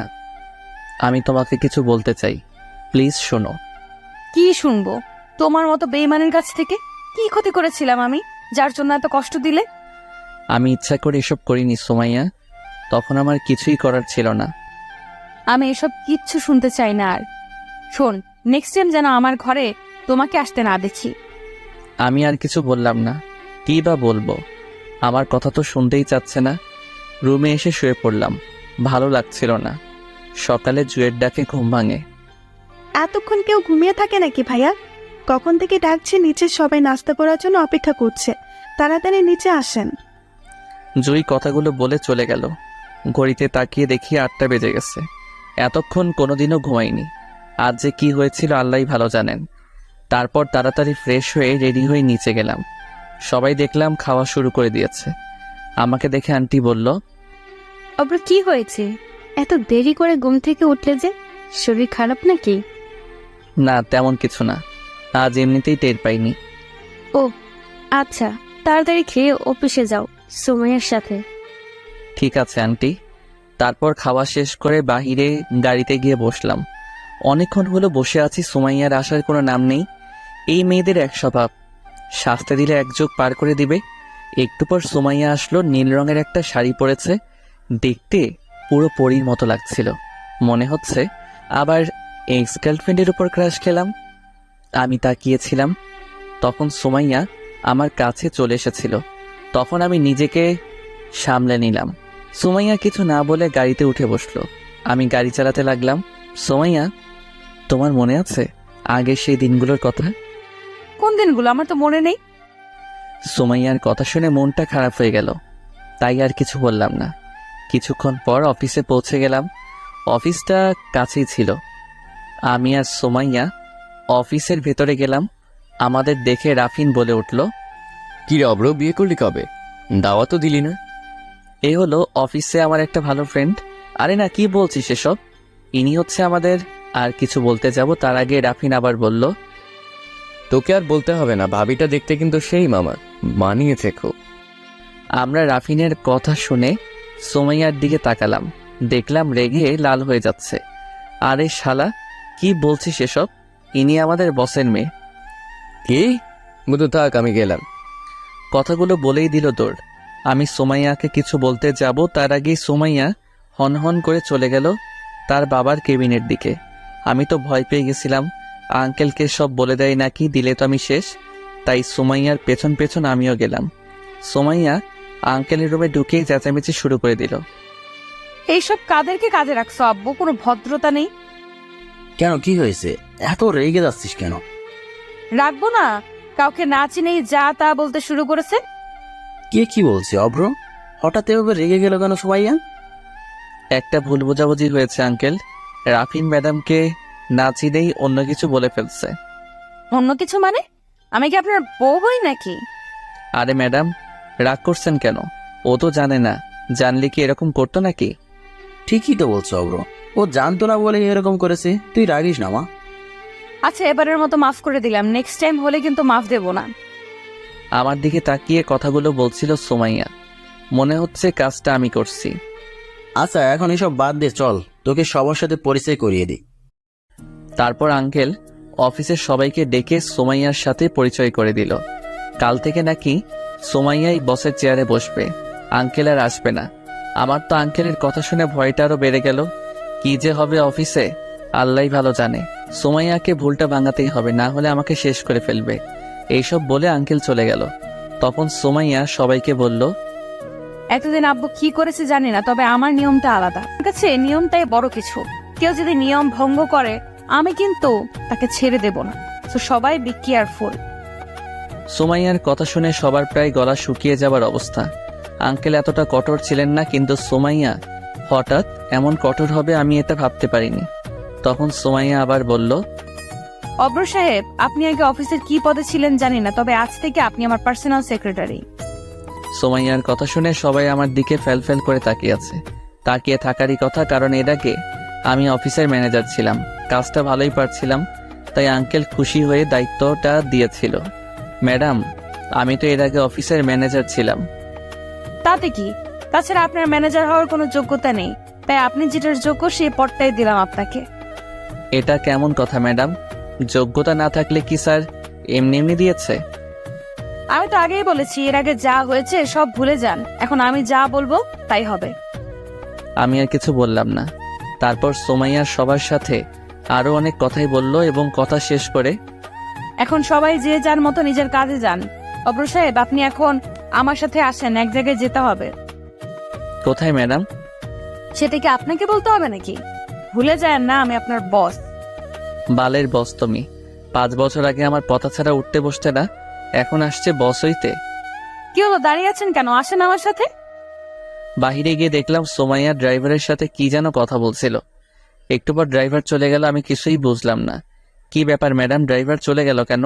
S4: আমি তোমাকে কিছু বলতে চাই, প্লিজ শোনো।
S7: কি শুনবো? তোমার মতো বেইমানের কাছ থেকে? কি ক্ষতি করেছিলাম আমি, যার জন্য এত কষ্ট দিলে?
S4: আমি ইচ্ছা করে এসব করিনি সুমাইয়া, তখন আমার কিছুই করার ছিল না।
S7: আমি এসব কিচ্ছু শুনতে চাই না আর। শোন, নেক্সট টাইম যেন আমার ঘরে তোমাকে আসতে না দেখি।
S4: আমি আর কিছু বললাম না। কি বা বলবো, আমার কথা তো শুনতেই চাচ্ছে না। রুমে এসে শুয়ে পড়লাম, ভালো লাগছিল না। সকালে জুয়ের ডাকে ঘুম ভাঙে।
S6: এতক্ষণ কেউ ঘুমিয়ে থাকে নাকি ভাইয়া? কখন থেকে ডাকছে, নিচে সবাই নাস্তা করার জন্য অপেক্ষা করছে, তাড়াতাড়ি নিচে আসেন।
S4: জুই কথাগুলো বলে চলে গেল। ঘড়িতে তাকিয়ে দেখি 8টা বেজে গেছে। এতক্ষণ কোনোদিনও ঘুমাইনি। আজ যে কি হয়েছিল আল্লাহই ভালো জানেন। তারপর তাড়াতাড়ি ফ্রেশ হয়ে রেডি হয়ে নিচে গেলাম। সবাই দেখলাম খাওয়া শুরু করে দিয়েছে। আমাকে দেখে আন্টি বলল,
S3: অব্র কি হয়েছে? এত দেরি করে ঘুম থেকে উঠলে যে? শরীর খারাপ নাকি?
S4: না, তেমন কিছু না, আজ এমনিতেই টের পাইনি।
S3: ও আচ্ছা, তাড়াতাড়ি খেয়ে অফিসে যাও সুমাইয়ার সাথে।
S4: ঠিক আছে আন্টি। তারপর খাওয়া শেষ করে বাহিরে গাড়িতে গিয়ে বসলাম। অনেকক্ষণ হলো বসে আছি, সুমাইয়ার আসার কোনো নাম নেই। এই মেয়েদের এক স্বভাব, শাস্তি দিলে এক যোগ পার করে দিবে। একটু পর সুমাইয়া আসলো, নীল রঙের একটা শাড়ি পরেছে, দেখতে পুরো পরীর মতো লাগছিল। মনে হচ্ছে আবার এক্স গার্লফ্রেন্ডের উপর ক্রাশ খেলাম। আমি তাকিয়েছিলাম, তখন সুমাইয়া আমার কাছে চলে এসেছিল। তখন আমি নিজেকে সামলে নিলাম। সুমাইয়া কিছু না বলে গাড়িতে উঠে বসলো। আমি গাড়ি চালাতে লাগলাম। সুমাইয়া, তোমার মনে আছে আগের সেই দিনগুলোর কথা?
S7: কোন দিনগুলো? আমার তো মনে নেই।
S4: সুমাইয়ার কথা শুনে মনটা খারাপ হয়ে গেল, তাই আর কিছু বললাম না। কিছুক্ষণ পর অফিসে পৌঁছে গেলাম। অফিসটা কাছেই ছিল। আমি আর সুমাইয়া অফিসের ভেতরে গেলাম। আমাদের দেখে রাফিন বলে উঠল,
S8: কি রে অব্র, বিয়ে করলি কবে? দাওয়াতও দিলি না।
S4: এ হলো অফিসে আমার একটা ভালো ফ্রেন্ড। আরে না, কি বলছিস এসব? ইনি হচ্ছে আমাদের। আর কিছু বলতে যাব তার আগে রাফিন আবার বলল,
S8: তোকে আর বলতে হবে না, ভাবিটা দেখতে কিন্তু সেই মামা, মানিয়েছে খুব।
S4: আমরা রাফিনের কথা শুনে সুমাইয়ার দিকে তাকালাম, দেখলাম রেগে লাল হয়ে যাচ্ছে। আরে শালা, কি বলছিস এসব? ইনি আমাদের বসের মেয়ে।
S8: কি? বুধু থাক, আমি গেলাম।
S4: কথাগুলো বলেই দিল দৌড়। আমি সুমাইয়াকে কিছু বলতে যাব, তার আগেই সুমাইয়া হনহন করে চলে গেল তার বাবার কেবিনের দিকে। আমি তো ভয় পেয়ে গেছিলাম, আঙ্কেলকে সব বলে দেয় নাকি, দিলে তো আমি শেষ। তাই সুমাইয়ার পেছন পেছন আমিও গেলাম। সুমাইয়া আঙ্কেলের রুমে ঢুকেই চেঁচামেচি শুরু করে দিল।
S7: এইসব কাদেরকে কাজে রাখছো আব্বু? কোনো ভদ্রতা নেই।
S5: কেন, কি হয়েছে? এত রেগে যাচ্ছিস কেন?
S7: রাখবো না? কাউকে না চিনেই যা তা বলতে শুরু করেছে।
S5: কে কি বলছে অভ্র? হঠাৎ এভাবে রেগে গেল কেন সুমাইয়া?
S4: একটা ভুল বোঝাবুঝি হয়েছে আঙ্কেল। রাফিন ম্যাডামকে না চিনেই অন্য কিছু বলে ফেলছে।
S7: অন্য কিছু মানে? আমি কি আপনার বউ হই নাকি?
S4: আরে ম্যাডাম, রাগ করছেন কেন? ও তো জানে না, জানলে কি এরকম করতো নাকি?
S5: ঠিকই তো বলছো অভ্র, ও জানতো না বলে এরকম করেছে। তুই রাগিস না মা।
S7: আচ্ছা, এবারের মতো মাফ করে দিলাম, নেক্সট টাইম হলে কিন্তু মাফ দেবো না।
S4: আমার দিকে তাকিয়ে কথাগুলো বলছিল সুমাইয়া। মনে হচ্ছে কাজটা আমি করছি।
S5: আচ্ছা, এখন এসব বাদ দে, চল তোকে সবার সাথে পরিচয় করিয়ে দিই।
S4: তারপর আঙ্কেল অফিসের সবাইকে ডেকে সুমাইয়ার সাথে পরিচয় করে দিল। কাল থেকে নাকি সুমাইয়াই বসের চেয়ারে বসবে, আঙ্কেল আর আসবে না। আমার তো আঙ্কেলের কথা শুনে ভয়টা আরো বেড়ে গেল। কি যে হবে অফিসে আল্লাহই ভালো জানে। সুমাইয়াকে ভুলটা ভাঙাতেই হবে, না হলে আমাকে শেষ করে ফেলবে। এইসব বলে আঙ্কেল চলে গেল। তখন সুমাইয়া সবাইকে বলল,
S7: এতদিন আব্বু কি করেছে জানি না, তবে আমার নিয়মটা আলাদা। আমার কাছে নিয়মটাই বড় কিছু। কেউ যদি নিয়ম ভঙ্গ করে আমি কিন্তু তাকে ছেড়ে দেব না। তো সবাই বি কেয়ারফুল।
S4: সুমাইয়ার কথা শুনে সবার প্রায় গলা শুকিয়ে যাবার অবস্থা। আঙ্কেল এতটা কঠোর ছিলেন না, কিন্তু সুমাইয়া হঠাৎ এমন কঠোর হবে আমি এটা ভাবতে পারিনি। তখন সুমাইয়া আবার বলল,
S7: অব্র সাহেব, আপনি আগে অফিসের কি পদে ছিলেন জানি না, তবে আজ থেকে আপনি আমার পার্সোনাল সেক্রেটারি।
S4: সুমাইয়ার কথা শুনে সবাই আমার দিকে ফেল ফেল করে তাকিয়ে আছে। তাকিয়ে থাকারই কথা, কারণ এর আগে আমি অফিসের ম্যানেজার ছিলাম, কাজটা ভালোই পারছিলাম, তাই আঙ্কেল খুশি হয়ে দায়িত্বটা দিয়েছিল। ম্যাডাম, আমি তো এর আগে অফিসের ম্যানেজার ছিলাম।
S7: তাতে কি? তাছাড়া আপনার ম্যানেজার হওয়ার কোনো যোগ্যতা নেই, তাই আপনি যেটার যোগ্য সেই পদটাই দিলাম আপনাকে।
S4: এটা কেমন কথা ম্যাডাম? যোগ্যতা না থাকলে কি স্যার এমনি এমনি দিয়েছে?
S7: আমি তো আগেই বলেছি, এর আগে যা হয়েছে সব ভুলে যান। এখন আমি যা বলবো তাই হবে।
S4: আমি আর কিছু বললাম না। তারপর সুমাইয়া সবার সাথে আরো অনেক কথাই বলল এবং কথা শেষ করে,
S7: এখন সবাই যে যার মতো নিজের কাজে যান। অব্র সাহেব, আপনি এখন আমার সাথে আসেন, এক জায়গায় যেতে হবে।
S4: কোথায় ম্যাডাম?
S7: সেটা কি আপনাকে বলতে হবে নাকি? ভুলে যায় না, আমি আপনার বস।
S4: বালের বস তুমি। 5 বছর আগে আমার পথা ছাড়া উঠতে বসতে না, এখন আসছে বস হইতে।
S7: কি হলো, দাঁড়িয়ে আছেন কেন? আসেন আমার সাথে।
S4: বাহিরে গিয়ে দেখলাম সুমাইয়া ড্রাইভারের সাথে কি যেন কথা বলছিল। একটু পর ড্রাইভার চলে গেল, আমি কিছুই বুঝলাম না। কি ব্যাপার ম্যাডাম, ড্রাইভার চলে গেল কেন?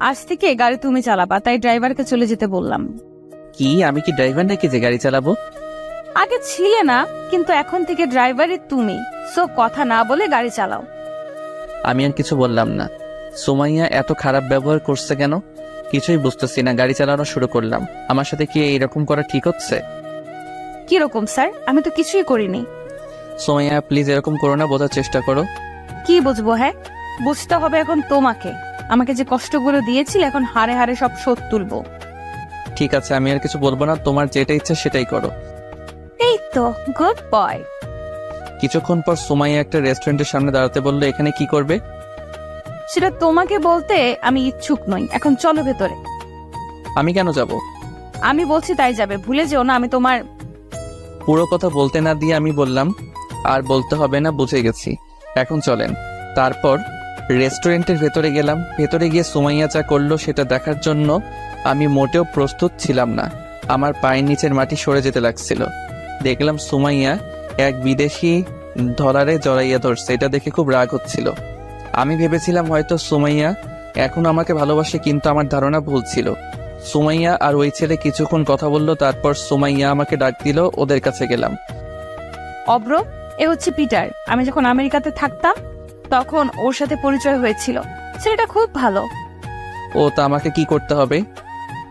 S7: আজ থেকে গাড়ি তুমি চালাবা, তাই ড্রাইভারকে চলে যেতে বললাম।
S4: কি, আমি কি ড্রাইভার নাকি যে গাড়ি চালাবো?
S7: আগে ছিলে না, কিন্তু এখন থেকে ড্রাইভারই তুমি। সো কথা না বলে গাড়ি চালাও।
S4: আমি আর কিছু বললাম না। সুমাইয়া এত খারাপ ব্যবহার করছে কেন কিছুই বুঝতেছি না। গাড়ি চালানো শুরু করলাম। আমার সাথে কি এইরকম করা ঠিক হচ্ছে?
S7: কিরকম স্যার? আমি তো কিছুই করিনি।
S4: সুমাইয়া প্লিজ এরকম করো না, বোঝার চেষ্টা করো।
S7: কি বুঝবো? হ্যাঁ, বুঝতে হবে এখন তোমাকে। আমাকে যে কষ্টগুলো দিয়েছিল এখন হারে হারে সব শোধ তুলবো।
S4: ঠিক আছে, আমি আর কিছু বলবো না, তোমার যেটা ইচ্ছা সেটাই করো।
S7: এই তো গুড বয়।
S4: কিছুক্ষণ পর সুমাইয়া একটা রেস্টুরেন্টের সামনে দাঁড়াতে বললো, এখানে কি করবে?
S7: সেটা তোমাকে বলতে আমি ইচ্ছুক নই। এখন চলো ভেতরে।
S4: আমি কেন যাব?
S7: আমি বলছি তাই যাবে, ভুলে যেও না আমি তোমার।
S4: পুরো কথা বলতে না দিয়ে আমি বললাম, আর বলতে হবে না, বুঝে গেছি, এখন চলেন। তারপর রেস্টুরেন্টের ভেতরে গেলাম। ভেতরে গিয়ে সুমাইয়া যা করলো সেটা দেখার জন্য আমি মোটেও প্রস্তুত ছিলাম না। আমার পায়ের নিচের মাটি সরে যেতে লাগছিল। দেখলাম সুমাইয়া এক বিদেশি ডলারে জড়াইয়া ধরছে। এটা দেখে খুব রাগ হচ্ছিল। আমি ভেবেছিলাম হয়তো সুমাইয়া এখন আমাকে ভালোবাসে, কিন্তু আমার ধারণা ভুল ছিল। সুমাইয়া আর ওই ছেলে কিছুক্ষণ কথা বললো, তারপর সুমাইয়া আমাকে ডাক দিল। ওদের কাছে গেলাম।
S7: অব্র, এ হচ্ছে পিটার। আমি যখন আমেরিকাতে থাকতাম তখন ওর সাথে পরিচয় হয়েছিল। ছেলেটা খুব ভালো।
S4: ও তা আমাকে কি করতে হবে?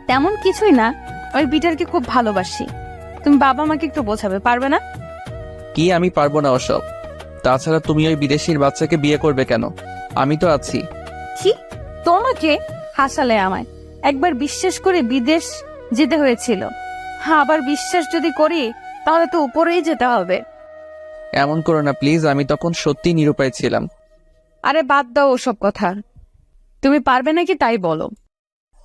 S7: তেমন কিছুই না, ওই পিটারকে খুব ভালোবাসি। তুমি বাবা মাকে একটু বোঝাবে, পারবে না?
S4: কি আমি পারবো না ওসব। তাছাড়া তুমি ওই বিদেশির বাচ্চাকে বিয়ে করবে কেন? আমি তো আছি।
S7: কি? তোমাকে হাসালে আমায়। একবার বিশ্বাস করে বিদেশ যেতে হয়েছিল, হ্যাঁ, আবার বিশ্বাস যদি করি তাহলে তো উপরেই যেতে হবে।
S4: এমন করো না প্লিজ, আমি তখন সত্যি নিরুপায় ছিলাম।
S7: আরে বাদ দাও ওসব কথা। তুমি পারবে নাকি তাই বলো।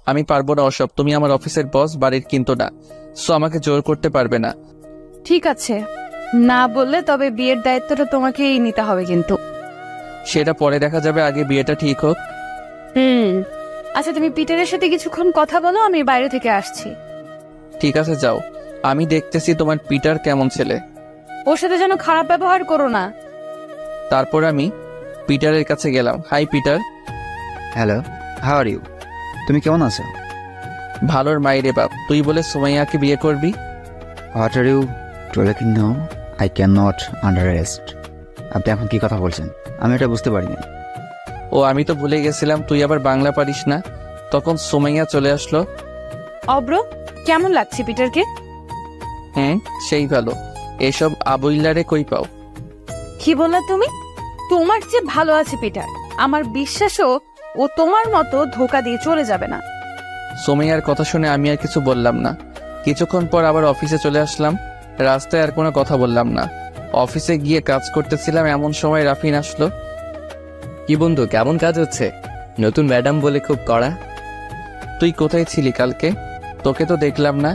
S4: আমি পারবো না ওসব। তুমি আমার অফিসের বস, বাড়ির কিন্তু না। সো আমাকে জোর করতে পারবে না।
S7: ঠিক আছে, না বললে তবে বিয়ের দায়িত্বটা তোমাকেই নিতে হবে কিন্তু।
S4: সেটা পরে দেখা যাবে, আগে বিয়েটা ঠিক হোক।
S7: আচ্ছা, তুমি পিটারের সাথে কিছুক্ষণ কথা বলো, আমি বাইরে থেকে আসছি।
S4: ঠিক আছে যাও, আমি দেখতেছি তোমার পিটার কেমন ছেলে।
S7: ওর সাথে যেন খারাপ ব্যবহার করো না।
S4: তারপর আমি পিটারের কাছে গেলাম। Hi Peter.
S2: Hello, how are you? তুমি কেমন আছো?
S4: ভালোর মাইরে বাপ, তুই বলে সুমাইয়াকে বিয়ে করবি?
S2: What are you talking now? I can not understand. আপনি এখন কি কথা বলছেন? আমি এটা বুঝতে পারিনি।
S4: ও আমি তো ভুলে গেছিলাম তুই আবার বাংলা পারিস না। তখন সুমাইয়া চলে আসলো।
S7: অব্র, কেমন লাগছে পিটারকে?
S4: হ্যাঁ, সেই ভালো। এসব আবইলারে কই পাও?
S7: কি বললা তুমি? তোমার যে ভালো আছে পিটার। আমার বিশ্বাসও ও তোমার মতো ধোকা দিয়ে চলে যাবে না।
S4: সুমাইয়ার কথা শুনে আমি আর কিছু বললাম না। কিছুক্ষণ পর আবার অফিসে চলে আসলাম। রাস্তায় আর কোনো কথা বললাম না। অফিসে গিয়ে কাজ করতেছিলাম, এমন সময় রাফিন আসলো।
S8: কি বন্ধু, কেমন কাজ হচ্ছে? নতুন ম্যাডাম বলে খুব কড়া।
S4: তুই কোথায় ছিলি কালকে? তোকে তো দেখলাম না।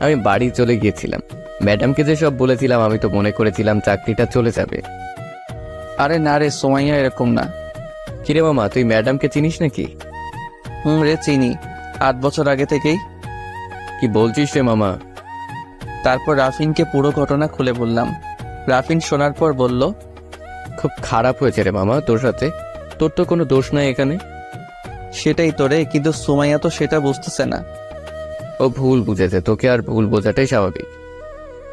S8: আমি বাড়ি চলে গিয়েছিলাম। ম্যাডামকে যে সব বলেছিলাম আমি তো মনে করেছিলাম চাকরিটা চলে যাবে।
S4: আরে না রে, সুমাইয়া এরকম না।
S8: কিরে মামা, তুই ম্যাডামকে চিনিস নাকি?
S4: রে চিনি, 8 বছর আগে থেকেই।
S8: কি বলছিস রে মামা?
S4: তারপর রাফিনকে পুরো ঘটনা খুলে বললাম। রাফিন শোনার পর বলল,
S8: খুব খারাপ হয়েছে রে মামা তোর সাথে। তোর তো কোনো দোষ নাই এখানে।
S4: সেটাই তো রে, কিন্তু সুমাইয়া তো সেটা বুঝতেছে না।
S8: ও ভুল বুঝেছে, তোকে আর ভুল বোঝাটাই স্বাভাবিক।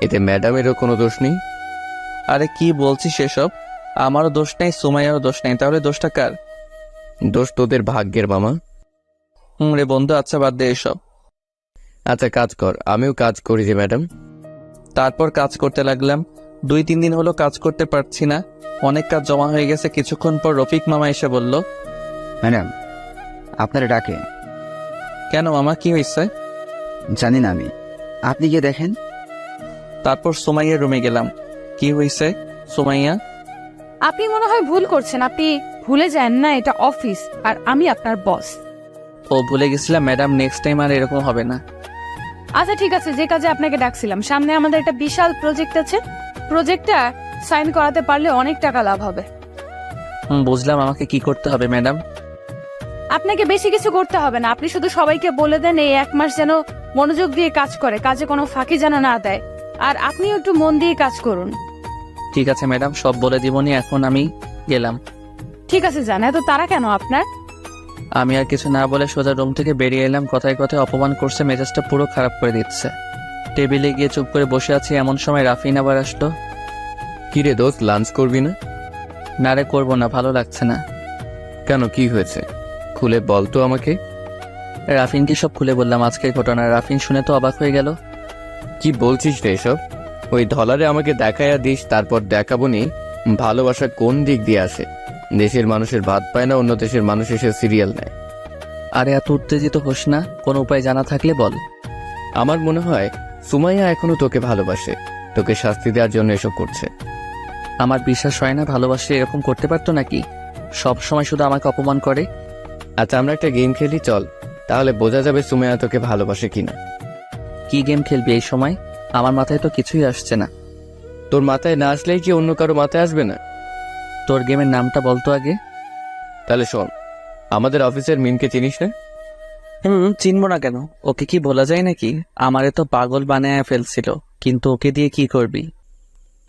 S8: এতে ম্যাডামেরও কোনো দোষ নেই।
S4: আরে কি বলছিস সেসব? আমারও দোষ নেই, সুমাইয়ারও দোষ নেই, তাহলে দোষটা কার?
S8: দোষ তোদের ভাগ্যের মামা।
S4: রে বন্ধু, আচ্ছা বাদ দে এসব।
S8: আচ্ছা কাজ কর, আমিও কাজ করি যে ম্যাডাম।
S4: তারপর কাজ করতে লাগলাম। 2-3 দিন হলো কাজ করতে পারছি না, অনেক কাজ জমা হয়ে গেছে। কিছুক্ষণ পর রফিক মামা এসে বলল,
S2: ম্যাডাম আপনারা ডাকে।
S4: কেন মামা, কি হয়েছে?
S2: জানি না আমি, আপনি গিয়ে দেখেন।
S4: তারপর সুমাইয়ার রুমে গেলাম। কি হয়েছে সুমাইয়া?
S7: আপনি মনে হয় ভুল করছেন। আপনি ভুলে যান না এটা অফিস আর আমি আপনার বস।
S4: ও ভুলে গেছিলাম ম্যাডাম, নেক্সট টাইম আর এরকম হবে না।
S7: আচ্ছা ঠিক আছে, যে কাজে আপনাকে ডাকছিলাম, সামনে আমাদের একটা বিশাল প্রজেক্ট আছে। প্রজেক্টটা সাইন করাতে পারলে অনেক টাকা লাভ হবে।
S4: বুঝলাম, আমাকে কি করতে হবে ম্যাডাম?
S7: আপনাকে বেশি কিছু করতে হবে না। আপনি শুধু সবাইকে বলে দেন এই 1 মাস যেন মনোযোগ দিয়ে কাজ করে, কাজে কোনো ফাঁকি যেন না দেয়। আর আপনিও একটু মন দিয়ে কাজ করুন।
S4: ঠিক আছে ম্যাডাম, সব বলে দিবনি। এখন আমি গেলাম।
S7: ঠিক আছে, জান, এত তারা কেন আপনার?
S4: আমি আর কিছু না বলে সোজা রুম থেকে বেরিয়ে এলাম। কথায় কথায় অপমান করছে, মেজাজটা পুরো খারাপ করে দিচ্ছে। টেবিলে গিয়ে চুপ করে বসে আছি, এমন সময় রাফিন আবার আসলো।
S8: কি রে দোস্ত, লাঞ্চ করবি না?
S4: না রে, করবো না, ভালো লাগছে না।
S8: কেন, কি হয়েছে? খুলে বল তো আমাকে।
S4: রাফিনকে সব খুলে বললাম আজকের ঘটনা। রাফিন শুনে তো অবাক হয়ে গেল।
S8: কি বলছিস রে এসব? ওই ধলারে আমাকে দেখাইয়া দিস, তারপর দেখাবো নি ভালোবাসা কোন দিক দিয়ে আসে। দেশের মানুষের ভাত পায় না, অন্য দেশের মানুষ এসে সিরিয়াল নেয়।
S4: আরে এত উত্তেজিত হোস না, কোনো উপায় জানা থাকলে বল।
S8: আমার মনে হয় সুমাইয়া এখনো তোকে ভালোবাসে, তোকে শাস্তি দেওয়ার জন্য এসব করছে।
S4: আমার বিশ্বাস হয় না ভালোবাসে এরকম করতে পারতো নাকি। সব সময় শুধু আমাকে অপমান করে।
S8: আচ্ছা, আমরা একটা গেম খেলি চল, তাহলে বোঝা যাবে সুমাইয়া তোকে ভালোবাসে কিনা।
S4: কি গেম খেলবি এই সময়? আমার মাথায় তো কিছুই আসছে না।
S8: তোর মাথায় না আসলেই কি অন্য কারো মাথায় আসবে না?
S4: তোর গেমের নামটা বলতো আগে।
S8: তাহলে শোন, আমাদের অফিসের মিমকে চিনিস না?
S4: চিনবো না কেন? ওকে কি বলা যায় নাকি? আমারে তো পাগল বানায় ফেলছিল, কিন্তু ওকে দিয়ে কি করবি?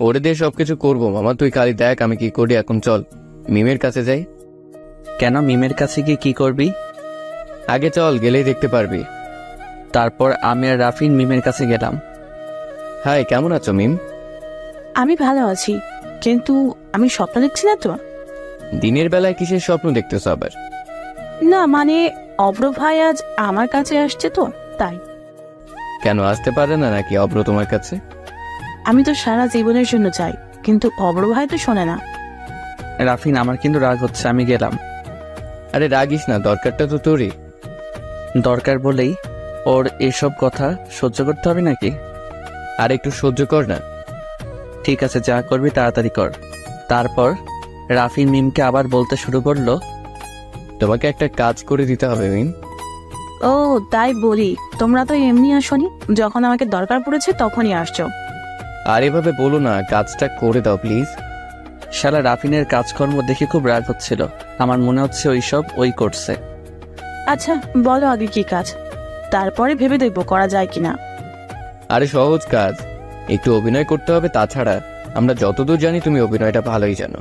S8: ওরে দিয়ে সবকিছু করবো মামা, তুই খালি দেখ আমি কি করি। এখন চল মিমের কাছে যাই।
S4: কেন মিমের কাছে গিয়ে কি করবি?
S8: আগে চল, গেলেই দেখতে পারবি।
S4: তারপর আমি আর রাফিন মিমের কাছে গেলাম।
S8: হাই, কেমন আছো মিম?
S9: আমি ভালো আছি, কিন্তু আমি স্বপ্ন দেখছি না তো?
S8: দিনের বেলায় কিসের স্বপ্ন দেখতেছো আবার?
S9: না মানে অব্র ভাই আজ আমার কাছে আসছে তো তাই।
S8: কেন আসতে পারে না নাকি অব্র তোমার কাছে?
S9: আমি তো সারা জীবনের জন্য চাই, কিন্তু অব্র ভাই তো শোনে না।
S4: রাফিন, আমার কিন্তু রাগ হচ্ছে, আমি গেলাম।
S8: আরে রাগিস না, দরকারটা তো তোরই।
S4: দরকার বলেই ওর এসব কথা সহ্য করতে হবে নাকি?
S8: আর একটু সহ্য কর না।
S4: ঠিক আছে, যা করবি তাড়াতাড়ি কর। তারপর রাফিন মিমকে আবার বলতে শুরু করলো,
S8: তোমাকে একটা কাজ করে দিতে হবে মিম।
S9: ও তাই বলি, তোমরা তো এমনি আসনি, যখন আমাকে দরকার পড়েছে তখনই আসছো।
S8: আর এভাবে বলো না, কাজটা করে দাও প্লিজ।
S4: শালা রাফিনের কাজকর্ম দেখে খুব রাগ হচ্ছিল। আমার মনে হচ্ছে ওইসব ওই করছে।
S9: আচ্ছা বলো আগে কি কাজ, তারপরে ভেবে দেখবো করা যায় কিনা।
S8: আরে সহজ কাজ, একটু অভিনয় করতে হবে। তাছাড়া আমরা যতদূর জানি তুমি অভিনয়টা ভালোই জানো।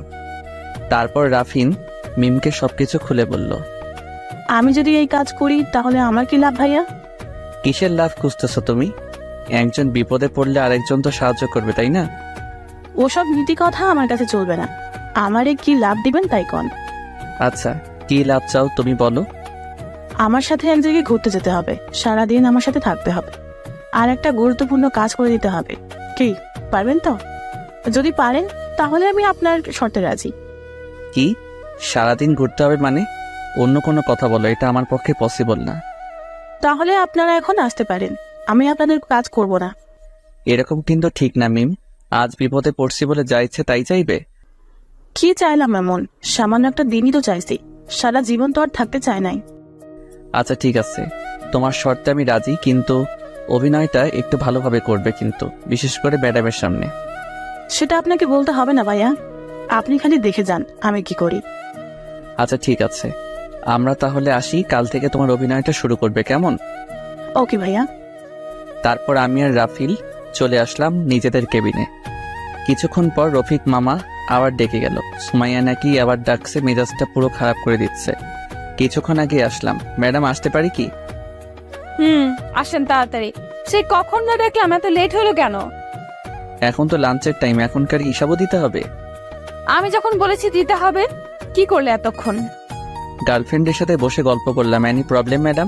S4: তারপর রাফিন মিমকে সবকিছু খুলে বলল।
S9: আমি যদি এই কাজ করি তাহলে আমার কি লাভ ভাইয়া?
S4: কিসের লাভ খুঁজতেছো তুমি? একজন বিপদে পড়লে আরেকজন তো সাহায্য করবে, তাই না?
S9: ওসব নীতি কথা আমার কাছে চলবে না। আমারে কি লাভ দিবেন তাই কন।
S4: আচ্ছা, কি লাভ চাও তুমি বলো।
S9: আমার সাথে এক জায়গায় ঘুরতে যেতে হবে, সারাদিন আমার সাথে থাকতে হবে, আর একটা গুরুত্বপূর্ণ কাজ করে দিতে হবে। কি পারবেন তো? যদি পারেন তাহলে আমি আপনার শর্তে রাজি।
S4: কি সারাদিন ঘুরতে হবে মানে? অন্য কোনো কথা বলো, এটা আমার পক্ষে পসিবল না।
S9: তাহলে আপনারা এখন আসতে পারেন, আমি আপনাদের কাজ করব না।
S4: এরকম কিন্তু ঠিক না মিম। আজ বিপদে পড়ছি বলে যা ইচ্ছে তাই চাইবে?
S9: কি চাইলাম এমন? সামান্য একটা দিনই তো চাইছি, সারা জীবন তো আর থাকতে চাই নাই।
S4: আচ্ছা ঠিক আছে, তোমার শর্তে আমি রাজি, কিন্তু অভিনয়টা একটু ভালোভাবে করবে, কিন্তু বিশেষ করে ম্যাডামের সামনে।
S9: সেটা আপনাকে বলতে হবে না ভাইয়া, আপনি খালি দেখে যান আমি কি করি।
S4: আচ্ছা ঠিক আছে, আমরা তাহলে আসি। কাল থেকে তোমার অভিনয়টা শুরু করবে, কেমন?
S9: ওকে ভাইয়া।
S4: তারপর আমি আর রাফিল চলে আসলাম নিজেদের কেবিনে। কিছুক্ষণ পর রফিক মামা আবার ডেকে গেল। সুমাইয়া নাকি আবার ডাকছে, মেজাজটা পুরো খারাপ করে দিচ্ছে। কিছুক্ষণ আগে আসলাম। ম্যাডাম আসতে পারি কি?
S7: আসেন তাড়াতাড়ি। সেই কখন না ডাকলাম, এত লেট হলো কেন?
S4: এখন তো লাঞ্চের টাইম, এখনকার হিসাবও দিতে হবে।
S7: আমি যখন বলেছি দিতে হবে, কি করলে এতক্ষণ?
S4: গার্লফ্রেন্ডের সাথে বসে গল্প করলাম। Any problem madam?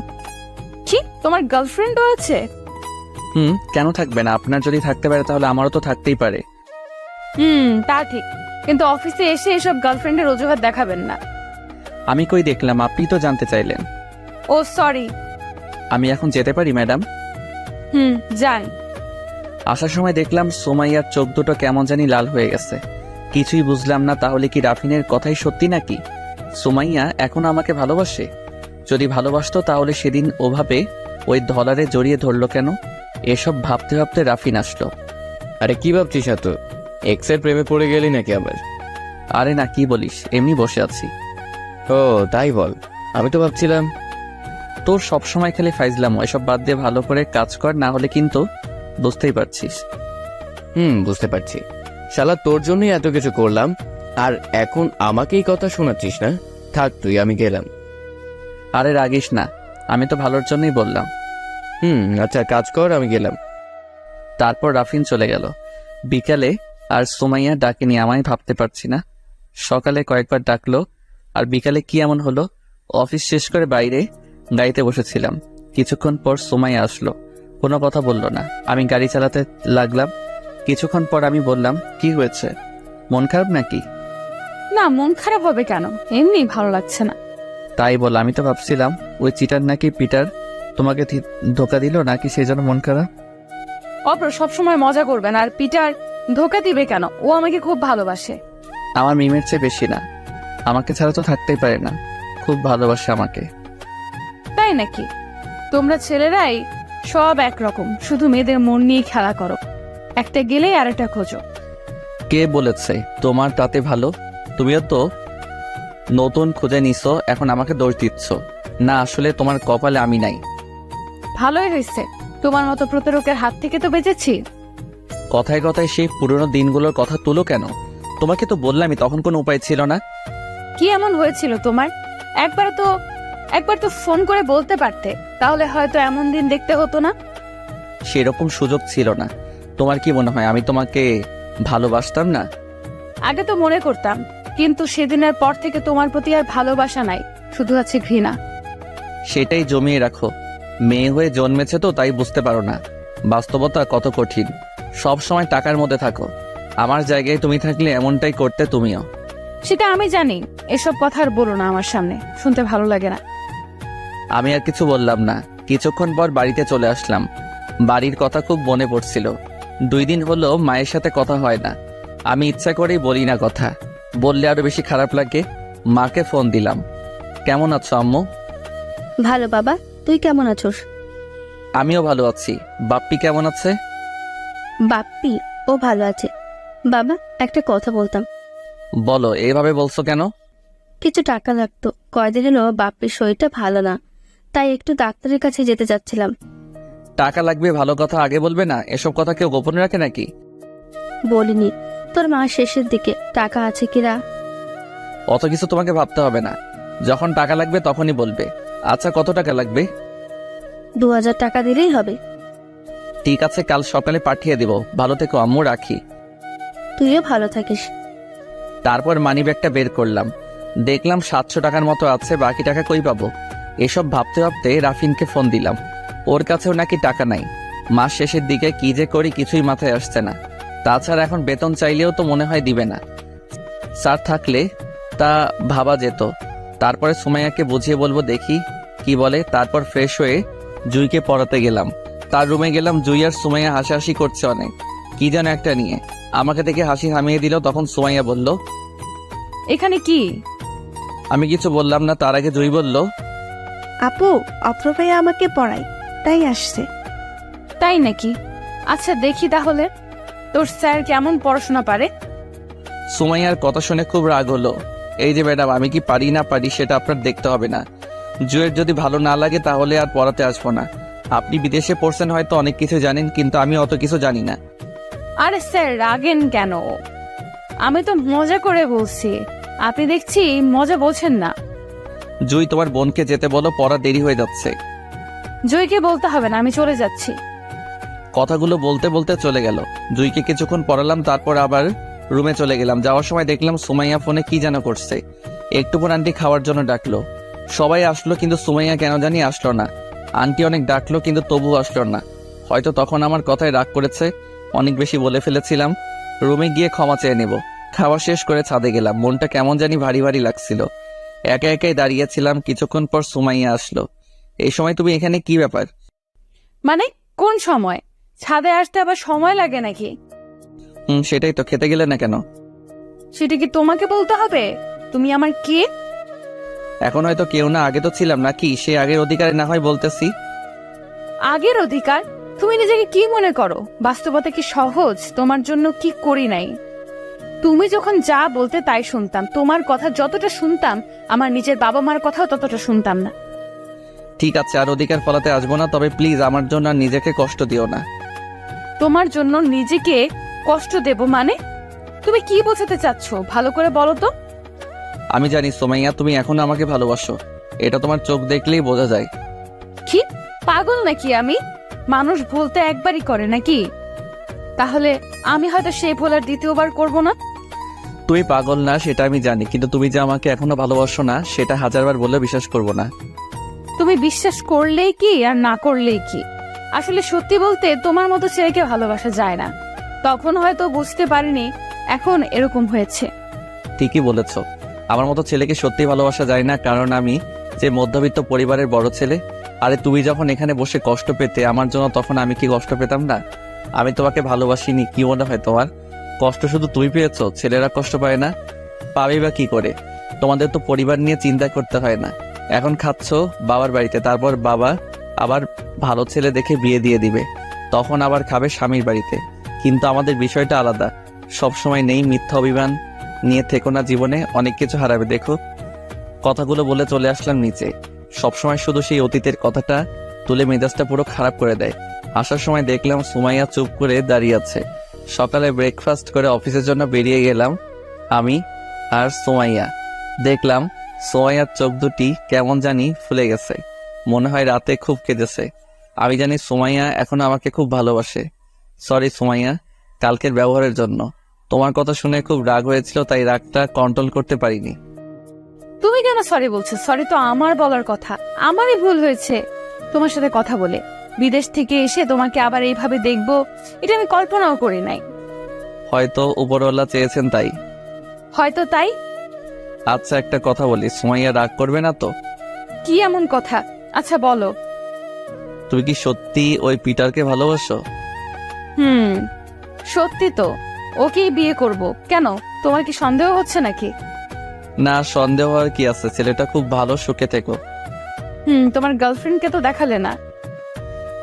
S7: কি তোমার গার্লফ্রেন্ড রয়েছে?
S4: কেন থাকবে না? আপনার যদি থাকতে পারে তাহলে আমারও তো থাকতেই পারে।
S7: তা ঠিক, কিন্তু অফিসে এসে এসব গার্লফ্রেন্ডের অজুহাত দেখাবেন না।
S4: আমি কই দেখলাম, আপনি তো জানতে চাইলেন।
S7: ও সরি।
S4: আমি এখন যেতে পারি ম্যাডাম?
S7: যান।
S4: আসার সময় দেখলাম সোমাইয়ার চোখ দুটো কেমন জানি লাল হয়ে গেছে। কিছুই বুঝলাম না, তাহলে কি রাফিনের কথাই সত্যি নাকি? সোমাইয়া এখন আমাকে ভালোবাসে? যদি ভালোবাসতো তাহলে সেদিন ওভাবে ওই ধলারে জড়িয়ে ধরলো কেন? এসব ভাবতে ভাবতে রাফিন আসলো।
S8: আরে কি ভাবছিস এত? এক্সের প্রেমে পড়ে গেলি নাকি আবার?
S4: আরে না, কি বলিস, এমনি বসে আছি।
S8: ও তাই বল, আমি তো ভাবছিলাম।
S4: তোর সবসময় খালি ফাইজলাম, এসব বাদ দিয়ে ভালো করে কাজ কর, না হলে কিন্তু বুঝতেই পারছিস।
S8: বুঝতে পারছি। শালা তোর জন্যই এত কিছু করলাম, আর এখন আমাকেই কথা শোনাচ্ছিস না? থাক তুই, আমি গেলাম।
S4: আরে রাগিস না, আমি তো ভালোর জন্যই বললাম।
S8: আচ্ছা কাজ কর, আমি গেলাম।
S4: তারপর রাফিন চলে গেল। বিকালে আর সুমাইয়া ডাকেনি আমায় ভাবতে পারছি না। সকালে কয়েকবার ডাকলো আর বিকালে কি এমন হলো? অফিস শেষ করে বাইরে গাড়িতে বসেছিলাম, কিছুক্ষণ পর সুমাইয়া আসলো, কোনো কথা বললো না। আমি গাড়ি চালাতে লাগলাম। কিছুক্ষণ পর আমি বললাম, কি হয়েছে, মন খারাপ নাকি?
S7: না, মন খারাপ হবে কেন, এমনি ভালো লাগছে না।
S4: তাই বল, আমি তো ভাবছিলাম ওই চিটার নাকি পিটার তোমাকে ধোকা দিল নাকি, সেই জন্য মন খারাপ।
S7: অপ্র সবসময় মজা করবেন, আর পিটার ধোকা দিবে কেন? ও আমাকে খুব ভালোবাসে।
S4: আমার মিমের চেয়ে বেশি না, আমাকে ছাড়া তো থাকতেই পারে না, খুব ভালোবাসে আমাকে।
S7: তাই নাকি? তোমরা ছেলেরাই সব একরকম, শুধু মেয়েদের মন নিয়ে খেলা করো, একটা গেলেই আরেকটা খোঁজো।
S4: কে বলেছে তোমার তাতে ভালো? তুমিও তো নতুন খুঁজে নিছো, এখন আমাকে দোষ দিচ্ছ। না, আসলে তোমার কপালে আমি নাই।
S7: ভালোই হয়েছে, তোমার মতো প্রতারকের হাত থেকে তো বেঁচেছি।
S4: কথায় কথায় সেই পুরনো দিনগুলোর কথা তুলো কেন? তোমাকে তো বললামই তখন কোনো উপায় ছিল না।
S7: কি এমন হয়েছিল তোমার? একবার তো ফোন করে বলতে পারতে, তাহলে হয়তো এমন দিন দেখতে হতো না।
S4: সেরকম সুযোগ ছিল না। তোমার কি মনে হয় আমি তোমাকে ভালোবাসতাম না?
S7: আগে তো মনে করতাম, কিন্তু সেদিনের পর থেকে তোমার প্রতি আর ভালোবাসা নাই, শুধু আছে ঘৃণা।
S4: সেটাই জমিয়ে রাখো। মেয়ে হয়ে জন্মেছে তো তাই বুঝতে পারো না বাস্তবতা কত কঠিন। সব সময় টাকার মধ্যে থাকো। আমার জায়গায় তুমি থাকলে এমনটাই করতে তুমিও।
S7: সেটা আমি জানি, এসব কথা আর বলো না আমার সামনে, শুনতে ভালো লাগে না।
S4: আমি আর কিছু বললাম না। কিছুক্ষণ পর বাড়িতে চলে আসলাম। বাড়ির কথা খুব মনে পড়ছিল। 2 দিন হলো মায়ের সাথে কথা হয় না। আমি ইচ্ছা করেই বলি না কথা, বললে আরো বেশি খারাপ লাগে। মাকে ফোন দিলাম। কেমন আছো আম্মু?
S3: ভালো বাবা, তুই কেমন আছোস?
S4: আমিও ভালো আছি। বাপ্পি কেমন আছে?
S3: বাপ্পি, ও ভালো আছে। বাবা, একটা কথা বলতাম।
S4: বলো, এভাবে বলছো কেন?
S3: কিছু টাকা লাগতো, কয়দিন হলো বাপ্পির শরীরটা ভালো না, তাই একটু ডাক্তারের কাছে যেতে চাচ্ছিলাম।
S4: টাকা লাগবে, ভালো কথা আগে বলবে না? এসব কথা কেউ গোপনে রাখে নাকি?
S3: বলিনি, তোর মা শেষের দিকে টাকা আছে কিনা।
S4: অত কিছু তোমাকে ভাবতে হবে না, যখন টাকা লাগবে তখনই বলবে। আচ্ছা, কত টাকা লাগবে?
S3: 2000 টাকা দিলেই হবে।
S4: ঠিক আছে, কাল সকালে পাঠিয়ে দিব। ভালো থেকো আম্মু, রাখি।
S3: তুইও ভালো থাকিস।
S4: তারপর মানিব্যাগটা বের করলাম, দেখলাম 700 টাকার মতো আছে। বাকি টাকা কই পাবো? এসব ভাবতে ভাবতে রাফিনকে ফোন দিলাম। ওর কাছেও নাকি টাকা নাই। মাস শেষের দিকে কি যে করি কিছুই মাথায় আসছে না। তাছাড়া এখন বেতন চাইলেও তো মনে হয় দিবে না। স্যার থাকলে তা ভাবা যেত। তারপরে সুমাইয়াকে বুঝিয়ে বলবো, দেখি কি বলে। তারপর ফ্রেশ হয়ে জুইকে পড়াতে গেলাম। তার রুমে গেলাম। জুই আর সুমাইয়া হাসাহাসি করছে অনেক, কি যেন একটা নিয়ে। আমাকে দেখে হাসি থামিয়ে দিল। তখন সুমাইয়া বলল,
S7: এখানে কি?
S4: আমি কিছু বললাম না। তার আগে জুই বলল,
S6: আপু, অপ্র ভাইয়া আমাকে পড়ায়, তাই আসছে।
S7: তাই নাকি? আচ্ছা দেখি তাহলে তোর স্যার কেমন পড়াশোনা পারে।
S4: সুমাইয়ার কথা শুনে খুব রাগ হলো। এই যে ম্যাডাম, আমি কি পারি না পারি সেটা আপনার দেখতে হবে না। জুয়ের যদি ভালো না লাগে তাহলে আর পড়াতে আসবো না। আপনি বিদেশে পড়ছেন, হয়তো অনেক কিছু জানেন, কিন্তু আমি অত কিছু জানি না।
S7: আরে স্যার রাগেন কেন? আমি তো মজা করে বলছি, আপনি দেখছি মজা বোঝেন না।
S4: জুই, তোমার বোনকে যেতে বলো, পড়া দেরি হয়ে যাচ্ছে।
S7: জয়কে বলতে হবে না, আমি চলে যাচ্ছি।
S4: কথাগুলো বলতে বলতে চলে গেল। জুইকে কিছুক্ষণ পড়ালাম, তারপর আবার রুমে চলে গেলাম। যাওয়ার সময় দেখলাম সুমাইয়া ফোনে কি যেন করছে। একটু পর আন্টি খাওয়ার জন্য ডাকলো। সবাই আসলো, কিন্তু সুমাইয়া কেন জানি আসলো না। আন্টি অনেক ডাকলো, কিন্তু তবুও আসলো না। হয়তো তখন আমার কথায় রাগ করেছে, অনেক বেশি বলে ফেলেছিলাম। রুমে গিয়ে ক্ষমা চেয়ে নেব। খাওয়া শেষ করে ছাদে গেলাম। মনটা কেমন জানি ভারী ভারী লাগছিল। একা একাই দাঁড়িয়েছিলাম। কিছুক্ষণ পর সুমাইয়া আসলো। এই সময় তুমি এখানে, কি ব্যাপার?
S7: মানে কোন সময়? ছাদে আসতে আবার সময় লাগে নাকি?
S4: সেটাই তো। খেতে গেলে না কেন?
S7: সেটা কি তোমাকে বলতে হবে? তুমি আমার কে?
S4: এখন হয়তো কেউ না, আগে তো ছিলাম নাকি? সে আগের অধিকারে না হয় বলতেছি।
S7: আগের অধিকার? তুমি নিজেকে কি মনে করো? বাস্তবতা কি সহজ? তোমার জন্য কি করি নাই? তুমি যখন যা বলতে তাই শুনতাম। তোমার কথা যতটা শুনতাম, আমার নিজের বাবা মার কথাও ততটা শুনতাম না।
S4: ঠিক আছে, আর অধিকার ফলাতে আসবো না। তবে প্লিজ আমার জন্য আর নিজেকে কষ্ট দিও না।
S7: তোমার জন্য নিজেকে কষ্ট দেব মানে? তুমি কি বোঝাতে চাচ্ছ ভালো করে বলো তো।
S4: আমি জানি সুমাইয়া, তুমি এখনো আমাকে ভালোবাসো। এটা তোমার চোখ দেখলেই বোঝা যায়।
S7: কি পাগল নাকি আমি? মানুষ ভুলতে একবারই করে নাকি? তাহলে আমি হয়তো সেই ভুল আর দ্বিতীয়বার করব না।
S4: তুমি পাগল না সেটা আমি জানি, কিন্তু তুমি যে আমাকে এখনো ভালোবাসো না সেটা হাজারবার বললেও বিশ্বাস করব না।
S7: তুমি বিশ্বাস করলেই কি আর না করলেই কি, আসলে সত্যি বলতে তোমার মতো ছেলেকে ভালোবাসা যায় না। তখন হয়তো বুঝতে পারিনি, এখন এরকম হয়েছে।
S4: ঠিকই বলেছ, আমার মতো ছেলেকে সত্যি ভালোবাসা যায় না, কারণ আমি যে মধ্যবিত্ত পরিবারের বড় ছেলে। আরে তুমি যখন এখানে বসে কষ্ট পেতে আমার জন্য, তখন আমি কি কষ্ট পেতাম না? আমি তোমাকে ভালোবাসিনি, কি মনে হয় তোমার? কষ্ট শুধু তুমি পেয়েছো, ছেলেরা কষ্ট পায় না? পাবে বা কি করে? তোমাদের তো পরিবার নিয়ে চিন্তা করতে হয় না। এখন খাচ্ছো বাবার বাড়িতে, তারপর বাবা আবার ভালো ছেলে দেখে বিয়ে দিয়ে দিবে, তখন আবার খাবে স্বামীর বাড়িতে। কিন্তু আমাদের বিষয়টা আলাদা। সব সময় নেই মিথ্যা অভিমান নিয়ে থেকো না, জীবনে অনেক কিছু হারাবে। দেখো, কথাগুলো বলে চলে আসলাম নিচে। সবসময় শুধু সেই অতীতের কথাটা তুলে মেজাজটা পুরো খারাপ করে দেয়। আসার সময় দেখলাম সুমাইয়া চুপ করে দাঁড়িয়ে আছে। সকালে ব্রেকফাস্ট করে অফিসের জন্য বেরিয়ে গেলাম আমি আর সুমাইয়া। দেখলাম সুমাইয়ার চোখ দুটি কেমন জানি ফুলে গেছে, মনে হয় রাতে খুব কেঁদেছে। আমি জানি সুমাইয়া এখন আমাকে খুব ভালোবাসে। সরি সুমাইয়া, কালকের ব্যবহারের জন্য। তোমার কথা শুনে খুব রাগ হয়েছিল, তাই রাগটা কন্ট্রোল করতে পারিনি।
S7: তুমি কেন সরি বলছো? সরি তো আমার বলার কথা, আমারই ভুল হয়েছে তোমার সাথে কথা বলে। বিদেশ থেকে এসে তোমাকে আবার এইভাবে দেখবো, এটা আমি কল্পনাও করি নাই।
S4: হয়তো উপরওয়ালা চেয়েছেন তাই।
S7: হয়তো তাই।
S4: আচ্ছা একটা কথা বলি, সুমাইয়া রাগ করবে না তো?
S7: কি এমন কথা? আচ্ছা বলো।
S4: তুমি কি সত্যি ওই পিটারকে ভালোবাসো?
S7: সত্যি তো, ওকেই বিয়ে করব। কেন, তোমার কি সন্দেহ হচ্ছে নাকি?
S4: না, সন্দেহ হওয়ার কি আছে, ছেলেটা খুব ভালো, সুখে থেকো।
S7: তোমার গার্লফ্রেন্ডকে তো দেখালে না।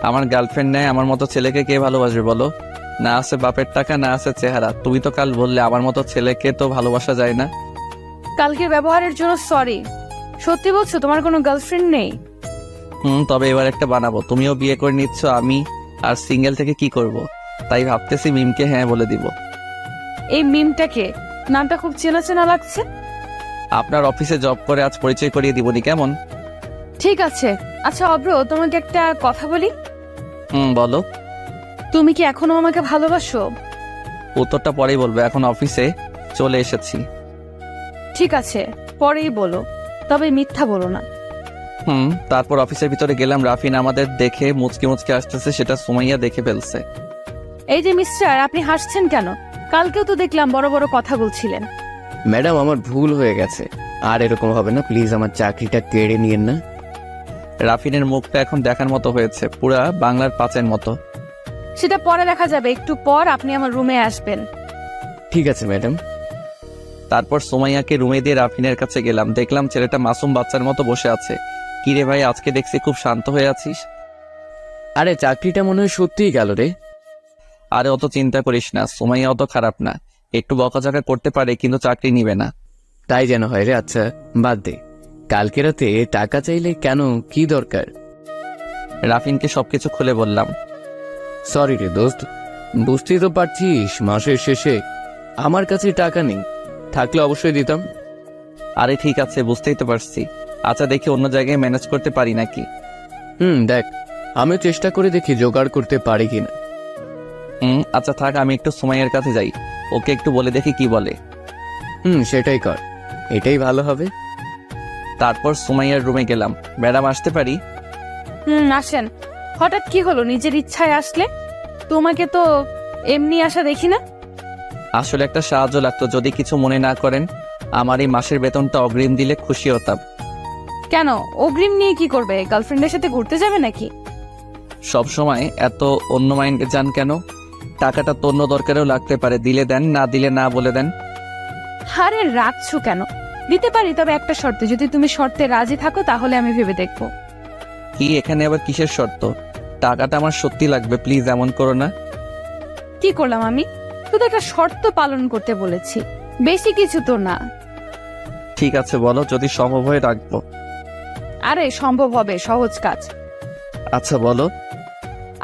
S4: আমার গার্লফ্রেন্ড নেই, আমার মতো ছেলেকে কে ভালোবাসবে বলো? না আছে বাপের টাকা, না আছে চেহারা। তুমি তো কাল বললে আমার মতো ছেলেকে তো ভালোবাসা যায় না।
S7: কালকের ব্যবহারের জন্য সরি। সত্যি বলছো তোমার কোনো গার্লফ্রেন্ড নেই?
S4: তবে এবার একটা বানাবো। তুমিও বিয়ে করে নিচ্ছ, আমি আর সিঙ্গেল থেকে কি করব? তাই ভাবতেছি মিমকে হ্যাঁ বলে দিব।
S7: এই মিমটাকে, নামটা খুব চেনা চেনা লাগছে।
S4: আপনার অফিসে জব করে, আজ পরিচয় করিয়ে দিবনি, কেমন?
S7: ঠিক আছে। আচ্ছা অব্র, তোমাকে একটা কথা বলি।
S4: বলো।
S7: তুমি কি এখনো আমাকে ভালোবাসো?
S4: উত্তরটা পরেই বলবো, এখন অফিসে চলে এসেছি।
S7: ঠিক আছে, পরেই বলো, তবে মিথ্যা বলো না।
S4: তারপর অফিসের ভিতরে গেলাম। রাফিন আমাদের দেখে মুচকে মুচকে আসতেছে, সেটা সুমাইয়া দেখে ফেলছে।
S7: এই যে মিস্টার, আপনি হাসছেন কেন? কালকেও তো দেখলাম বড় বড় কথা বলছিলেন।
S8: ম্যাডাম আমার ভুল হয়ে গেছে, আর এরকম হবে না, প্লিজ আমার চাকরিটা কেড়ে নিয়েন না।
S4: রাফিনের মুখটা এখন দেখার মতো হয়েছে, পুরা বাংলার পাঁচের মতো।
S7: সেটা পরে দেখা যাবে, একটু পর আপনি আমার রুমে আসবেন।
S8: ঠিক আছে ম্যাডাম।
S4: তারপর সুমাইয়াকে রুমে দিয়ে রাফিনের কাছে গেলাম। দেখলাম ছেলেটা মাসুম বাচ্চার মতো বসে আছে। কিরে ভাই, আজকে দেখছি খুব শান্ত হয়ে আছিস।
S8: আরে চাকরিটা মনে হয় সত্যিই গেল রে।
S4: আরে অত চিন্তা করিস না, সুমাইয়া অত খারাপ না, একটু বকাঝকা করতে পারে কিন্তু চাকরি নিবে না।
S8: তাই যেন হয় রে। আচ্ছা বাদ দে, কালকে রাতে টাকা চাইলে কেন, কি দরকার?
S4: রাফিনকে সবকিছু খুলে বললাম।
S8: সরি রে দোস্ত, বুঝতেই তো পারছিস মাসের শেষে আমার কাছে টাকা নেই, থাকলে অবশ্যই দিতাম।
S4: আরে ঠিক আছে, বুঝতেই তো পারছি। আচ্ছা দেখি অন্য জায়গায় ম্যানেজ করতে পারি নাকি।
S8: দেখ, আমি চেষ্টা করে দেখি জোগাড় করতে পারি কিনা।
S4: আচ্ছা থাক, আমি একটু সুমাইয়ার কাছে যাই, ওকে একটু বলে দেখি কি বলে।
S8: সেটাই কর, এটাই ভালো হবে।
S4: তারপর সুমাইয়ার রুমে গেলাম। ম্যাডাম আসতে পারি?
S7: আসেন। হঠাৎ কি হলো, নিজের ইচ্ছায় আসলে? তোমাকে তো এমনি আসা দেখি না।
S4: আসলে একটা সাহায্য লাগতো, যদি কিছু মনে না করেন। আমার এই মাসের বেতনটা অগ্রিম দিলে খুশি হতাম।
S7: কেন, অগ্রিম নিয়ে কি করবে? গার্লফ্রেন্ডের সাথে ঘুরতে যাবে নাকি?
S4: সব সময় এত অন্য মাইন্ডে যান কেন? টাকাটা তো অন্য দরকারেও লাগতে পারে, দিলে দেন, না দিলে না বলে দেন।
S7: আরে রাখছো কেন? দিতে পারি, তবে একটা শর্তে। যদি তুমি শর্তে রাজি থাকো তাহলে আমি ভেবে দেখবো।
S4: কি, এখানে আবার কিসের শর্ত? টাকাটা আমার সত্যি লাগবে, প্লিজ এমন করো না।
S7: কি করলাম আমি? শুধু একটা শর্ত পালন করতে বলেছি, বেশি কিছু তো না।
S4: ঠিক আছে বলো, যদি সম্ভব হয় রাখবো।
S7: আরে সম্ভব হবে, সহজ কাজ।
S4: আচ্ছা বলো।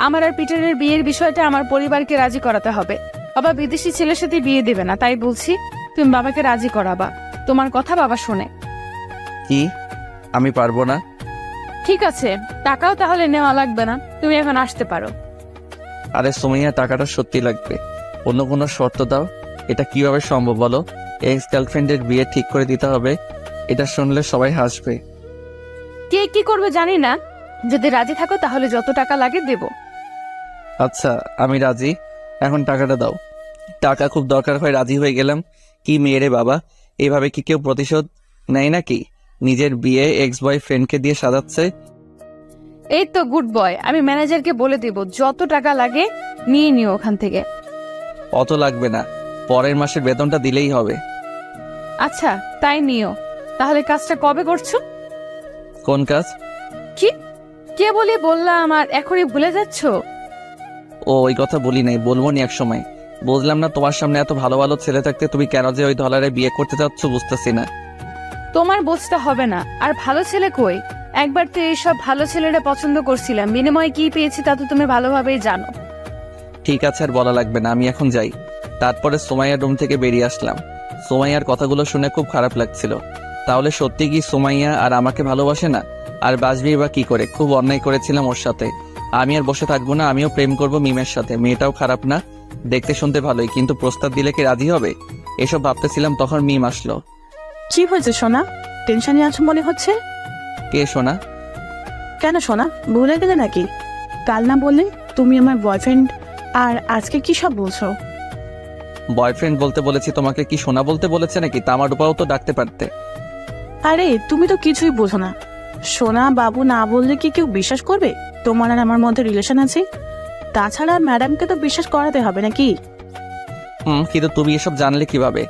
S7: আমার আর পিটারের বিয়ের বিষয়টা আমার পরিবারকে রাজি করাতে হবে। বাবা বিদেশি ছেলের সাথে বিয়ে দেবে না, তাই বলছি তুমি বাবাকে রাজি করাবা। তোমার কথা বাবা শোনে।
S4: কি, আমি পারবো না?
S7: ঠিক আছে, টাকাও তাহলে নেওয়া লাগবে না, তুমি এখন আসতে পারো।
S4: আরে সুমাইয়া, টাকাটা সত্যি লাগবে, অন্য কোনো শর্ত দাও। এটা কিভাবে সম্ভব বলো? এক্স গার্লফ্রেন্ডের বিয়ে ঠিক করে দিতে হবে, এটা শুনলে সবাই হাসবে।
S7: কে কি করবে জানি না, যদি রাজি থাকো তাহলে যত টাকা লাগে দেব।
S4: আচ্ছা, আমি রাজি, এখন টাকাটা দাও। টাকা খুব দরকার হয় রাজি হয়ে গেলাম। কি মেয়ে রে বাবা, এভাবে কি কেউ প্রতিশোধ নেয় নাকি? নিজের বিয়ে এক্স বয়ফ্রেন্ডকে দিয়ে সাজাচ্ছে।
S7: এই তো গুড বয়, আমি ম্যানেজারকে বলে দেব যত টাকা লাগে নিয়ে নিও ওখান থেকে।
S4: অত লাগবে না, পরের মাসের বেতনটা দিলেই হবে।
S7: আচ্ছা তাই নিও। তাহলে কাজটা কবে করছো?
S4: কোন কাজ?
S7: কি কে বলি বললাম আর এখনই ভুলে যাচ্ছ?
S4: ও, ওই কথা বলি নাই, বলবো নি এক সময়। বুঝলাম না, তোমার সামনে এত ভালো ভালো ছেলে থাকতে তুমি কেন যে ওই ডলারে বিয়ে করতে চাচ্ছ বুঝতেছি না।
S7: তোমার বুঝতে হবে না। আর ভালো ছেলে কই? একবার তো এইসব ভালো ছেলেরা পছন্দ করছিলাম, বিনিময়ে কি পেয়েছি তা তো তুমি ভালোভাবেই জানো।
S4: ঠিক আছে, আর বলা লাগবে না, আমি এখন যাই। তারপরে সুমাইয়ার রুম থেকে বেরিয়ে আসলাম। সুমাইয়ার কথাগুলো শুনে খুব খারাপ লাগছিল। তাহলে সত্যি কি সুমাইয়া আর আমাকে ভালোবাসে না? আর বাসবি বা কি করে? খুব অন্যায় করেছিলাম ওর সাথে। আমি আর বসে থাকবো না, আমিও প্রেম করব মিমের সাথে। মেয়েটাও খারাপ না, দেখতে শুনতে ভালোই, কিন্তু প্রস্তাব দিলে কি রাজি হবে? এসব ভাবতেছিলাম, তখন মিম আসলো।
S9: কি হয়েছে সোনা? টেনশনে আছো মনে হচ্ছে।
S4: কে শোনা?
S9: কেন সোনা, ভুলে গেলে নাকি? কাল না বললে তুমি আমার বয়ফ্রেন্ড, আর আজকে কি সব বলছো?
S4: বয়ফ্রেন্ড বলতে বলেছি তোমাকে, কি সোনা বলতে বলেছে নাকি? তামার উপাও তো ডাকতে পারতে।
S9: আরে তুমি তো কিছুই বোঝো না। সোনা বাবু না বললে কি কেউ বিশ্বাস করবে তোমার আর আমার মধ্যে রিলেশন আছে? তাছাড়া ম্যাডামকে তো বিশ্বাস করাতে হবে নাকি?
S4: কিন্তু তুমি এসব জানলে কিভাবে?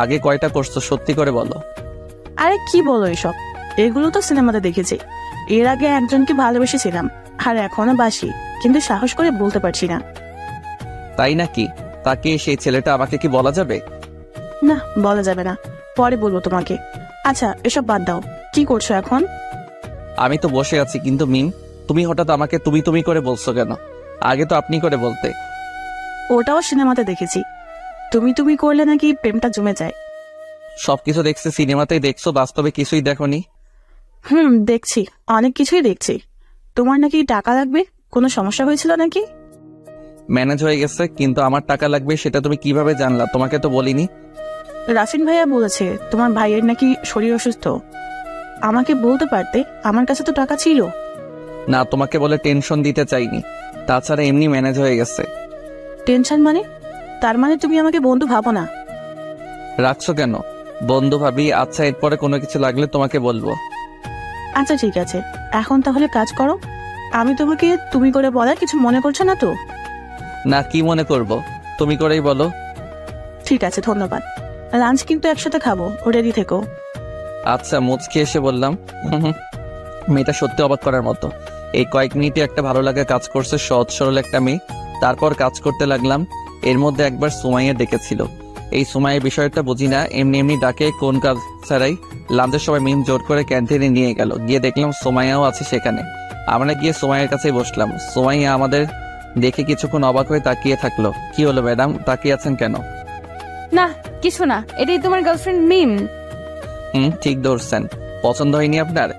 S4: আগে কয়টা করছো সত্যি করে বলো।
S9: আরে কি বলো এসব? এগুলো তো সিনেমাতে দেখেছি। এর আগে একজনকে ভালোবেসেছিলাম, আর এখনো বাসি, কিন্তু সাহস করে বলতে পারছি না।
S4: তাই নাকি? তাকে, সেই ছেলেটা আমাকে কি বলা যাবে?
S9: না, বলা যাবে না, পরে বলবো তোমাকে। আচ্ছা এসব বাদ দাও, কি করছো এখন?
S4: আমি তো বসে আছি, কিন্তু মিম, তুমি হঠাৎ আমাকে তুমি তুমি করে বলছো কেন? আগে তো আপনি করে বলতে।
S9: ওটাও সিনেমাতে দেখেছি, তুমি তুমি করলে নাকি প্রেমটা জমে যায়।
S4: সবকিছু দেখছি সিনেমাতেই, দেখছো, বাস্তবে কিছুই দেখোনি।
S9: দেখছি, অনেক কিছুই দেখছি। তোমার নাকি টাকা লাগবে, কোনো সমস্যা হয়েছিল নাকি?
S4: ম্যানেজ হয়ে গেছে, কিন্তু আমার টাকা লাগবে সেটা তুমি কিভাবে জানলা? তোমাকে তো বলিনি।
S9: রাফিন ভাইয়া বলেছে তোমার ভাইয়ের নাকি শরীর অসুস্থ। আমাকে বলতে পারতে, আমার কাছে তো টাকা ছিল।
S4: না, তোমাকে বলে টেনশন দিতে চাইনি, তাছাড়া এমনি ম্যানেজ হয়ে গেছে।
S9: টেনশন মানে? তার মানে তুমি আমাকে বন্ধু ভাবো না?
S4: রাখছো কেন? বন্ধু ভাবি। আচ্ছা, এরপরে কোনো কিছু লাগলে তোমাকে বলবো।
S9: আচ্ছা ঠিক আছে, এখন তাহলে কাজ করো। আমি তোমাকে তুমি করে বলার কিছু মনে করছো না তো?
S4: না, কি মনে করব? তুমি করেই বলো।
S9: ঠিক আছে, ধন্যবাদ। লাঞ্চ কিন্তু একসাথে খাবো, রেডি থেকো।
S4: আচ্ছা, মুচকি এসে বললাম। মেয়েটা সত্যি অবাক করার মতো। এই কয়েক মিনিটে একটা ভালো লাগা কাজ করছে, সহজ সরল একটা মেয়ে। তারপর কাজ করতে লাগলাম। এর মধ্যে একবার সুমাইয়া ডেকেছিল। এই সুমাইয়ের বিষয়টা বুঝি না, এমনি এমনি ডাকে কোন কাজ ছাড়াই। লাঞ্চের সময় মিম জোর করে ক্যান্টিনে নিয়ে গেল, গিয়ে দেখলাম সুমাইয়াও আছে সেখানে। আমরা গিয়ে সুমাইয়ের কাছেই বসলাম। সুমাইয়া আমাদের দেখে কিছুক্ষণ অবাক হয়ে তাকিয়ে থাকলো। কি হলো ম্যাডাম, তাকিয়ে আছেন কেন?
S7: না কিছু না, এটাই তোমার গার্লফ্রেন্ড মিম।
S4: ঠিক ধরছেন। পছন্দ হয়নি আপনার?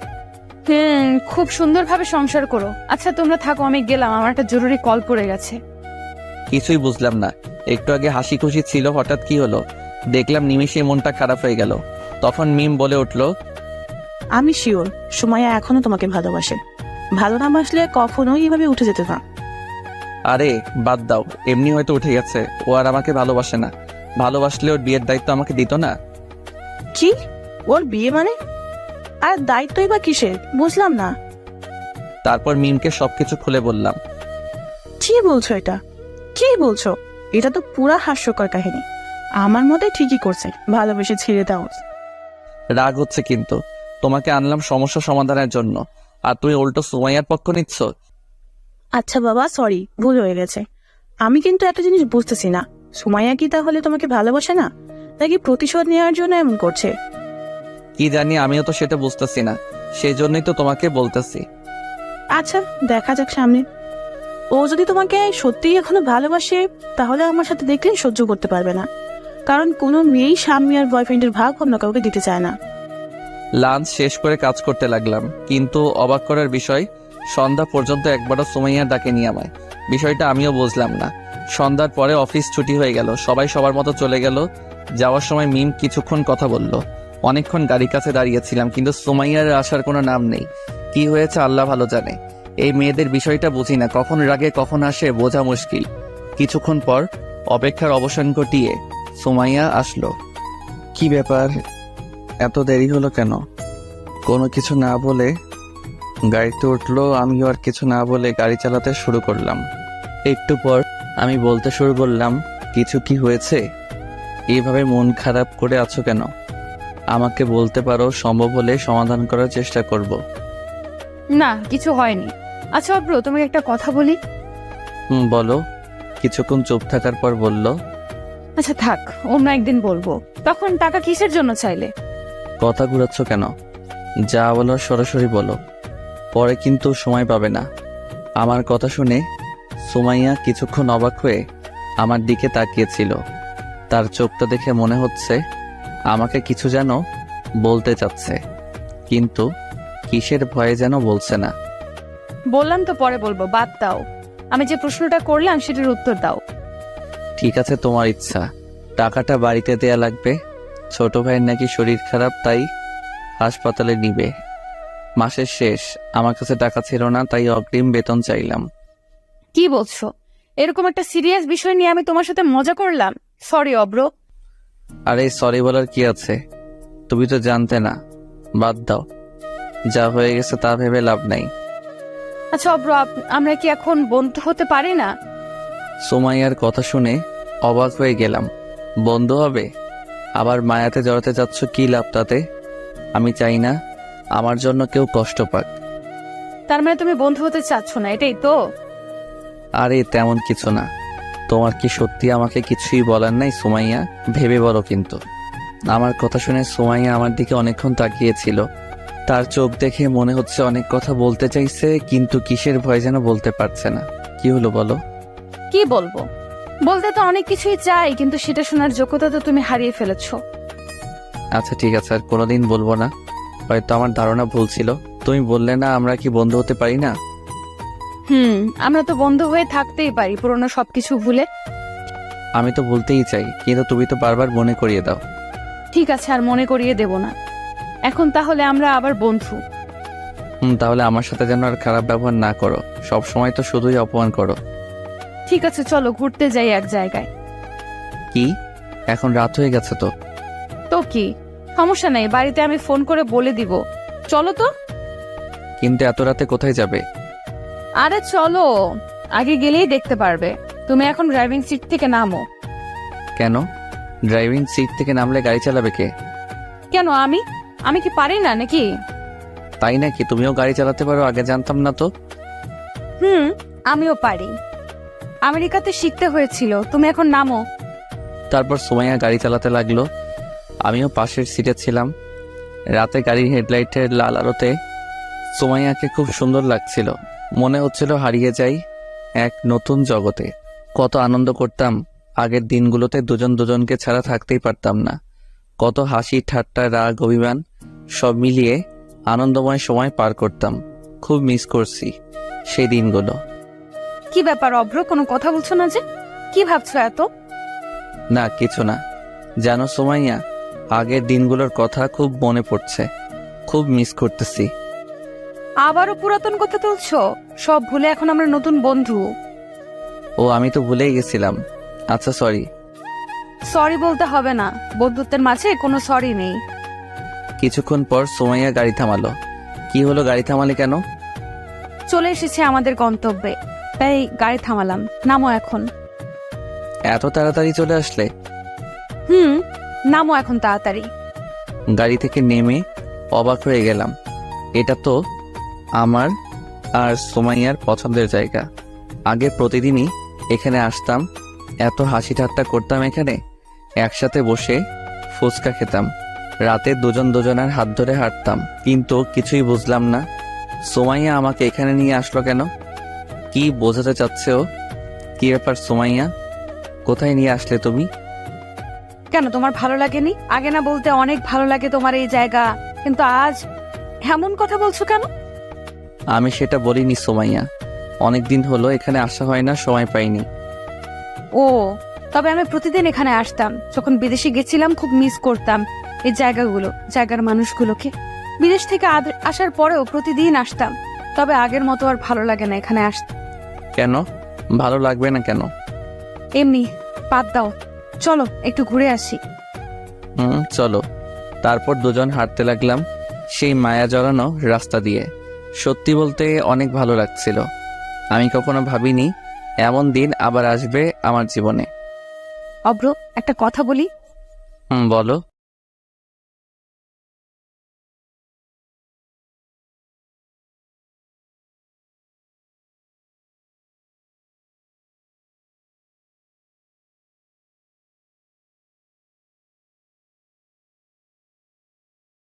S7: খুব সুন্দরভাবে সংসার করো। আচ্ছা তোমরা থাকো, আমি গেলাম, আমার একটা জরুরি কল পড়ে গেছে।
S4: কিছুই বুঝলাম না। একটু আগে হাসি খুশি ছিল, হঠাৎ কি হলো? দেখলাম নিমিষে মনটা খারাপ হয়ে গেল। তখন মিম বলে উঠলো,
S9: আমি শিওর সুমাইয়া এখনো তোমাকে ভালোবাসে। ভালো না বাসলে কখনোই এভাবে উঠে যেত না।
S4: আরে বাদ দাও, এমনি হয়তো উঠে গেছে। ও আর আমাকে ভালোবাসে না। ভালোবাসলে ওর বিয়ের দায়িত্ব আমাকে দিত না?
S9: কি? ওর বিয়ে মানে? আর দায়িত্বই বা কিসের, বুঝলাম না।
S4: তারপর মিমকে সবকিছু খুলে বললাম।
S9: কি বলছো এটা? কি বলছো? এটা তো পুরা হাস্যকর কাহিনী। আমার মতে ঠিকই করছে, ভালোবেসে ছেড়ে দাও।
S4: রাগ হচ্ছে কিন্তু। তোমাকে আনলাম সমস্যা সমাধানের জন্য, আর তুমি উল্টো সুমাইয়ার পক্ষ নিচ্ছ।
S9: আচ্ছা বাবা, সরি, ভুল হয়ে গেছে। আমি কিন্তু একটা জিনিস বুঝতেছি না, সুমাইয়া কি তাহলে তোমাকে ভালোবাসে না, নাকি প্রতিশোধ নেওয়ার জন্য এমন করছে?
S4: কি জানি, আমিও তো সেটা বুঝতেছি না। সেই জন্যই তো তোমাকে বলতেছি।
S9: আচ্ছা দেখা যাক সামনে। ও যদি তোমাকে সত্যিই এখনো ভালোবাসে, তাহলে আমার সাথে দেখলেই সহ্য করতে পারবে না। কারণ কোনো মেয়েই স্বামী আর বয়ফ্রেন্ডের ভাগ অন্য কাউকে দিতে চায় না।
S4: লাঞ্চ শেষ করে কাজ করতে লাগলাম, কিন্তু অবাক করার বিষয়, সন্ধ্যা পর্যন্ত একবারও সুমাইয়া ডাকেনি আমায়। বিষয়টা আমিও বুঝলাম না। সন্ধ্যার পরে অফিস ছুটি হয়ে গেল, সবাই সবার মতো চলে গেল। যাওয়ার সময় মিম কিছুক্ষণ কথা বলল। অনেকক্ষণ গাড়ির কাছে দাঁড়িয়েছিলাম, কিন্তু সুমাইয়ার আসার কোনো নাম নেই। কি হয়েছে আল্লাহ ভালো জানে। এই মেয়েদের বিষয়টা বুঝি না, কখন রাগে কখন আসে বোঝা মুশকিল। কিছুক্ষণ পর অপেক্ষার অবসান ঘটিয়ে সুমাইয়া আসলো।
S1: কি ব্যাপার, এত দেরি হলো কেন? কোনো কিছু না বলে গাড়িতে উঠলো, আমিও আর কিছু না বলে গাড়ি চালাতে শুরু করলাম। একটু পর আমি বলতে শুরু করলাম, কিছু কি হয়েছে? এইভাবে মন খারাপ করে আছো কেন? আমাকে বলতে পারো, সম্ভব হলে সমাধান করার চেষ্টা করব।
S7: না, কিছু হয়নি। আচ্ছা অব্র, তোমাকে একটা কথা বলি।
S1: বলো। কিছুক্ষণ চুপ থাকার পর বলল,
S7: আচ্ছা থাক, অন্য একদিন বলবো। তখন টাকা কিসের জন্য চাইলে?
S1: কথা ঘুরাচ্ছ কেন? যা বলো সরাসরি বলো, পরে কিন্তু সময় পাবে না। আমার কথা শুনে সুমাইয়া কিছুক্ষণ অবাক হয়ে আমার দিকে তাকিয়েছিল। তার চোখটা দেখে মনে হচ্ছে আমাকে কিছু যেন বলতে চাচ্ছে, কিন্তু কিসের ভয়ে যেন বলছে না।
S7: বললাম তো পরে বলবো, বাদ দাও। আমি যে প্রশ্নটা করলাম সেটার উত্তর দাও।
S1: ঠিক আছে, তোমার ইচ্ছা। টাকাটা বাড়িতে দেয়া লাগবে। ছোট ভাইয়ের নাকি শরীর খারাপ, তাই হাসপাতালে নিবে। মাসের শেষ, আমার কাছে টাকা ছিল না, তাই অগ্রিম বেতন চাইলাম।
S7: কি বলছো? এরকম একটা সিরিয়াস বিষয় নিয়ে আমি তোমার সাথে মজা করলাম? সরি অব্র।
S1: আরে সরি বলার কি আছে? তুমি তো জানতে না। বাদ দাও, যা হয়ে গেছে তা ভেবে লাভ নাই।
S7: আচ্ছা অব্র, আমরা কি এখন বন্ধু হতে পারি না?
S1: সুমাইয়ার কথা শুনে অবাক হয়ে গেলাম। বন্ধু হবে? আবার মায়াতে জড়াতে যাচ্ছ, কি লাভ তাতে? আমি চাই না আমার জন্য কেউ কষ্ট পাক।
S7: তার মানে তুমি বন্ধু হতে চাচ্ছ না, এটাই তো?
S1: আরে তেমন কিছু না। তোমার কি সত্যি আমাকে কিছুই বলার নাই সুমাইয়া? ভেবে বলো কিন্তু। আমার কথা শুনে সুমাইয়া আমার দিকে অনেকক্ষণ তাকিয়েছিল। তার চোখ দেখে মনে হচ্ছে অনেক কথা বলতে চাইছে, কিন্তু কিসের ভয় যেন বলতে পারছে না। কি হলো বলো?
S7: কি বলবো? বলতে তো অনেক কিছুই চাই, কিন্তু সেটা শোনার যোগ্যতা তো তুমি হারিয়ে ফেলেছো।
S1: আচ্ছা ঠিক আছে, আর কোনোদিন বলবো না। হয়তো আমার ধারণা ভুল ছিল। তুমি বললে না আমরা কি বন্ধু হতে পারি না?
S7: আমরা তো বন্ধু হয়ে থাকতেই পারি, পুরনো সবকিছু ভুলে।
S1: আমি তো বলতেই চাই, কিন্তু তুমি তো বারবার মনে করিয়ে দাও।
S7: ঠিক আছে, আর মনে করিয়ে দেব না। এখন তাহলে আমরা আবার বন্ধু।
S1: তাহলে আমার সাথে যেন আর খারাপ ব্যবহার না করো। সব সময় তো শুধুই অপমান করো।
S7: ঠিক আছে, চলো ঘুরতে যাই এক জায়গায়।
S1: কি, এখন রাত হয়ে গেছে তো?
S7: তো কি সমস্যা নেই, বাড়িতে আমি ফোন করে বলে দিব। চলো তো।
S1: কিন্তু এত রাতে কোথায় যাবে?
S7: আরে চলো, আগে গেলেই দেখতে পারবে। তুমি এখন ড্রাইভিং সিট থেকে নামো।
S1: কেন? ড্রাইভিং সিট থেকে নামলে গাড়ি চালাবে কে?
S7: কেন, আমি কি পারি না নাকি?
S1: তাই নাকি? তুমিও গাড়ি চালাতে পারো? আগে জানতাম না তো।
S7: আমিও পারি। আমেরিকাতে শিখতে হয়েছিল। তুমি এখন নামো।
S1: তারপর সুমাইয়া গাড়ি চালাতে লাগলো। আমিও পাশের সিটে ছিলাম। রাতে গাড়ির হেডলাইটের লাল আলোতে সুমাইয়াকে খুব সুন্দর লাগছিল। মনে হচ্ছিল হারিয়ে যাই এক নতুন জগতে। কত আনন্দ করতাম আগের দিনগুলোতে, দুজন দুজনকে ছাড়া থাকতেই পারতাম না। কত হাসি ঠাট্টা রাগ অভিমান সব মিলিয়ে আনন্দময় সময় পার করতাম। খুব মিস করছি সেই দিনগুলো।
S7: কি ব্যাপার অভ্র, কোনো কথা বলছো না যে? কি ভাবছো এত?
S1: না কিছু না। জানো সুমাইয়া, আগের দিনগুলোর কথা খুব মনে পড়ছে। খুব মিস করতেছি।
S7: আবারও পুরাতন কথা তুলছো? সব ভুলে এখন আমরা নতুন বন্ধু।
S1: ও, আমি তো ভুলেই গেছিলাম। আচ্ছা সরি।
S7: সরি বলতে হবে না, বন্ধুত্বের মাঝে কোনো সরি নেই।
S1: কিছুক্ষণ পর সুমাইয়া গাড়ি থামালো। কি হলো, গাড়ি থামালে কেন?
S7: চলে এসেছে আমাদের গন্তব্যে, তাই গাড়ি থামালাম। নামো এখন।
S1: এত তাড়াতাড়ি চলে আসলে?
S7: নামো এখন তাড়াতাড়ি।
S1: গাড়ি থেকে নেমে অবাক হয়ে গেলাম। এটা তো আমার আর সুমাইয়ার পছন্দের জায়গা। আগে প্রতিদিনই এখানে আসতাম, এত হাসি ঠাট্টা করতাম এখানে, একসাথে বসে ফুচকা খেতাম, রাতে দুজন দুজনের হাত ধরে হাঁটতাম। কিন্তু কিছুই বুঝলাম না সুমাইয়া আমাকে এখানে নিয়ে আসলো কেন? কি বোঝাতে চাচ্ছে ও? কি ব্যাপার সুমাইয়া, কোথায় নিয়ে আসলে তুমি?
S7: কেন, তোমার ভালো লাগেনি? আগে না বলতে অনেক ভালো লাগে তোমার এই জায়গা, কিন্তু আজ এমন কথা বলছো কেন?
S1: আমি সেটা বলিনি সুমাইয়া।
S4: অনেক দিন হলো এখানে আসা হয় না, সময় পাইনি।
S7: ও, তবে আমি প্রতিদিন এখানে আসতাম। যখন বিদেশে গেছিলাম খুব মিস করতাম এই জায়গাগুলো, জায়গার মানুষগুলোকে। বিদেশ থেকে আসার পরেও প্রতিদিন আসতাম, তবে আগের মতো আর ভালো লাগে না এখানে আসতে।
S4: কেন ভালো লাগবে না কেন?
S7: এমনি, বাদ দাও, চলো একটু ঘুরে আসি।
S4: চলো। তারপর দুজন হাঁটতে লাগলাম সেই মায়া জড়ানো রাস্তা দিয়ে। সত্যি বলতে অনেক ভালো লাগছিল। আমি কখনো ভাবিনি এমন দিন আবার আসবে আমার জীবনে।
S7: অব্র, একটা কথা বলি।
S4: বলো।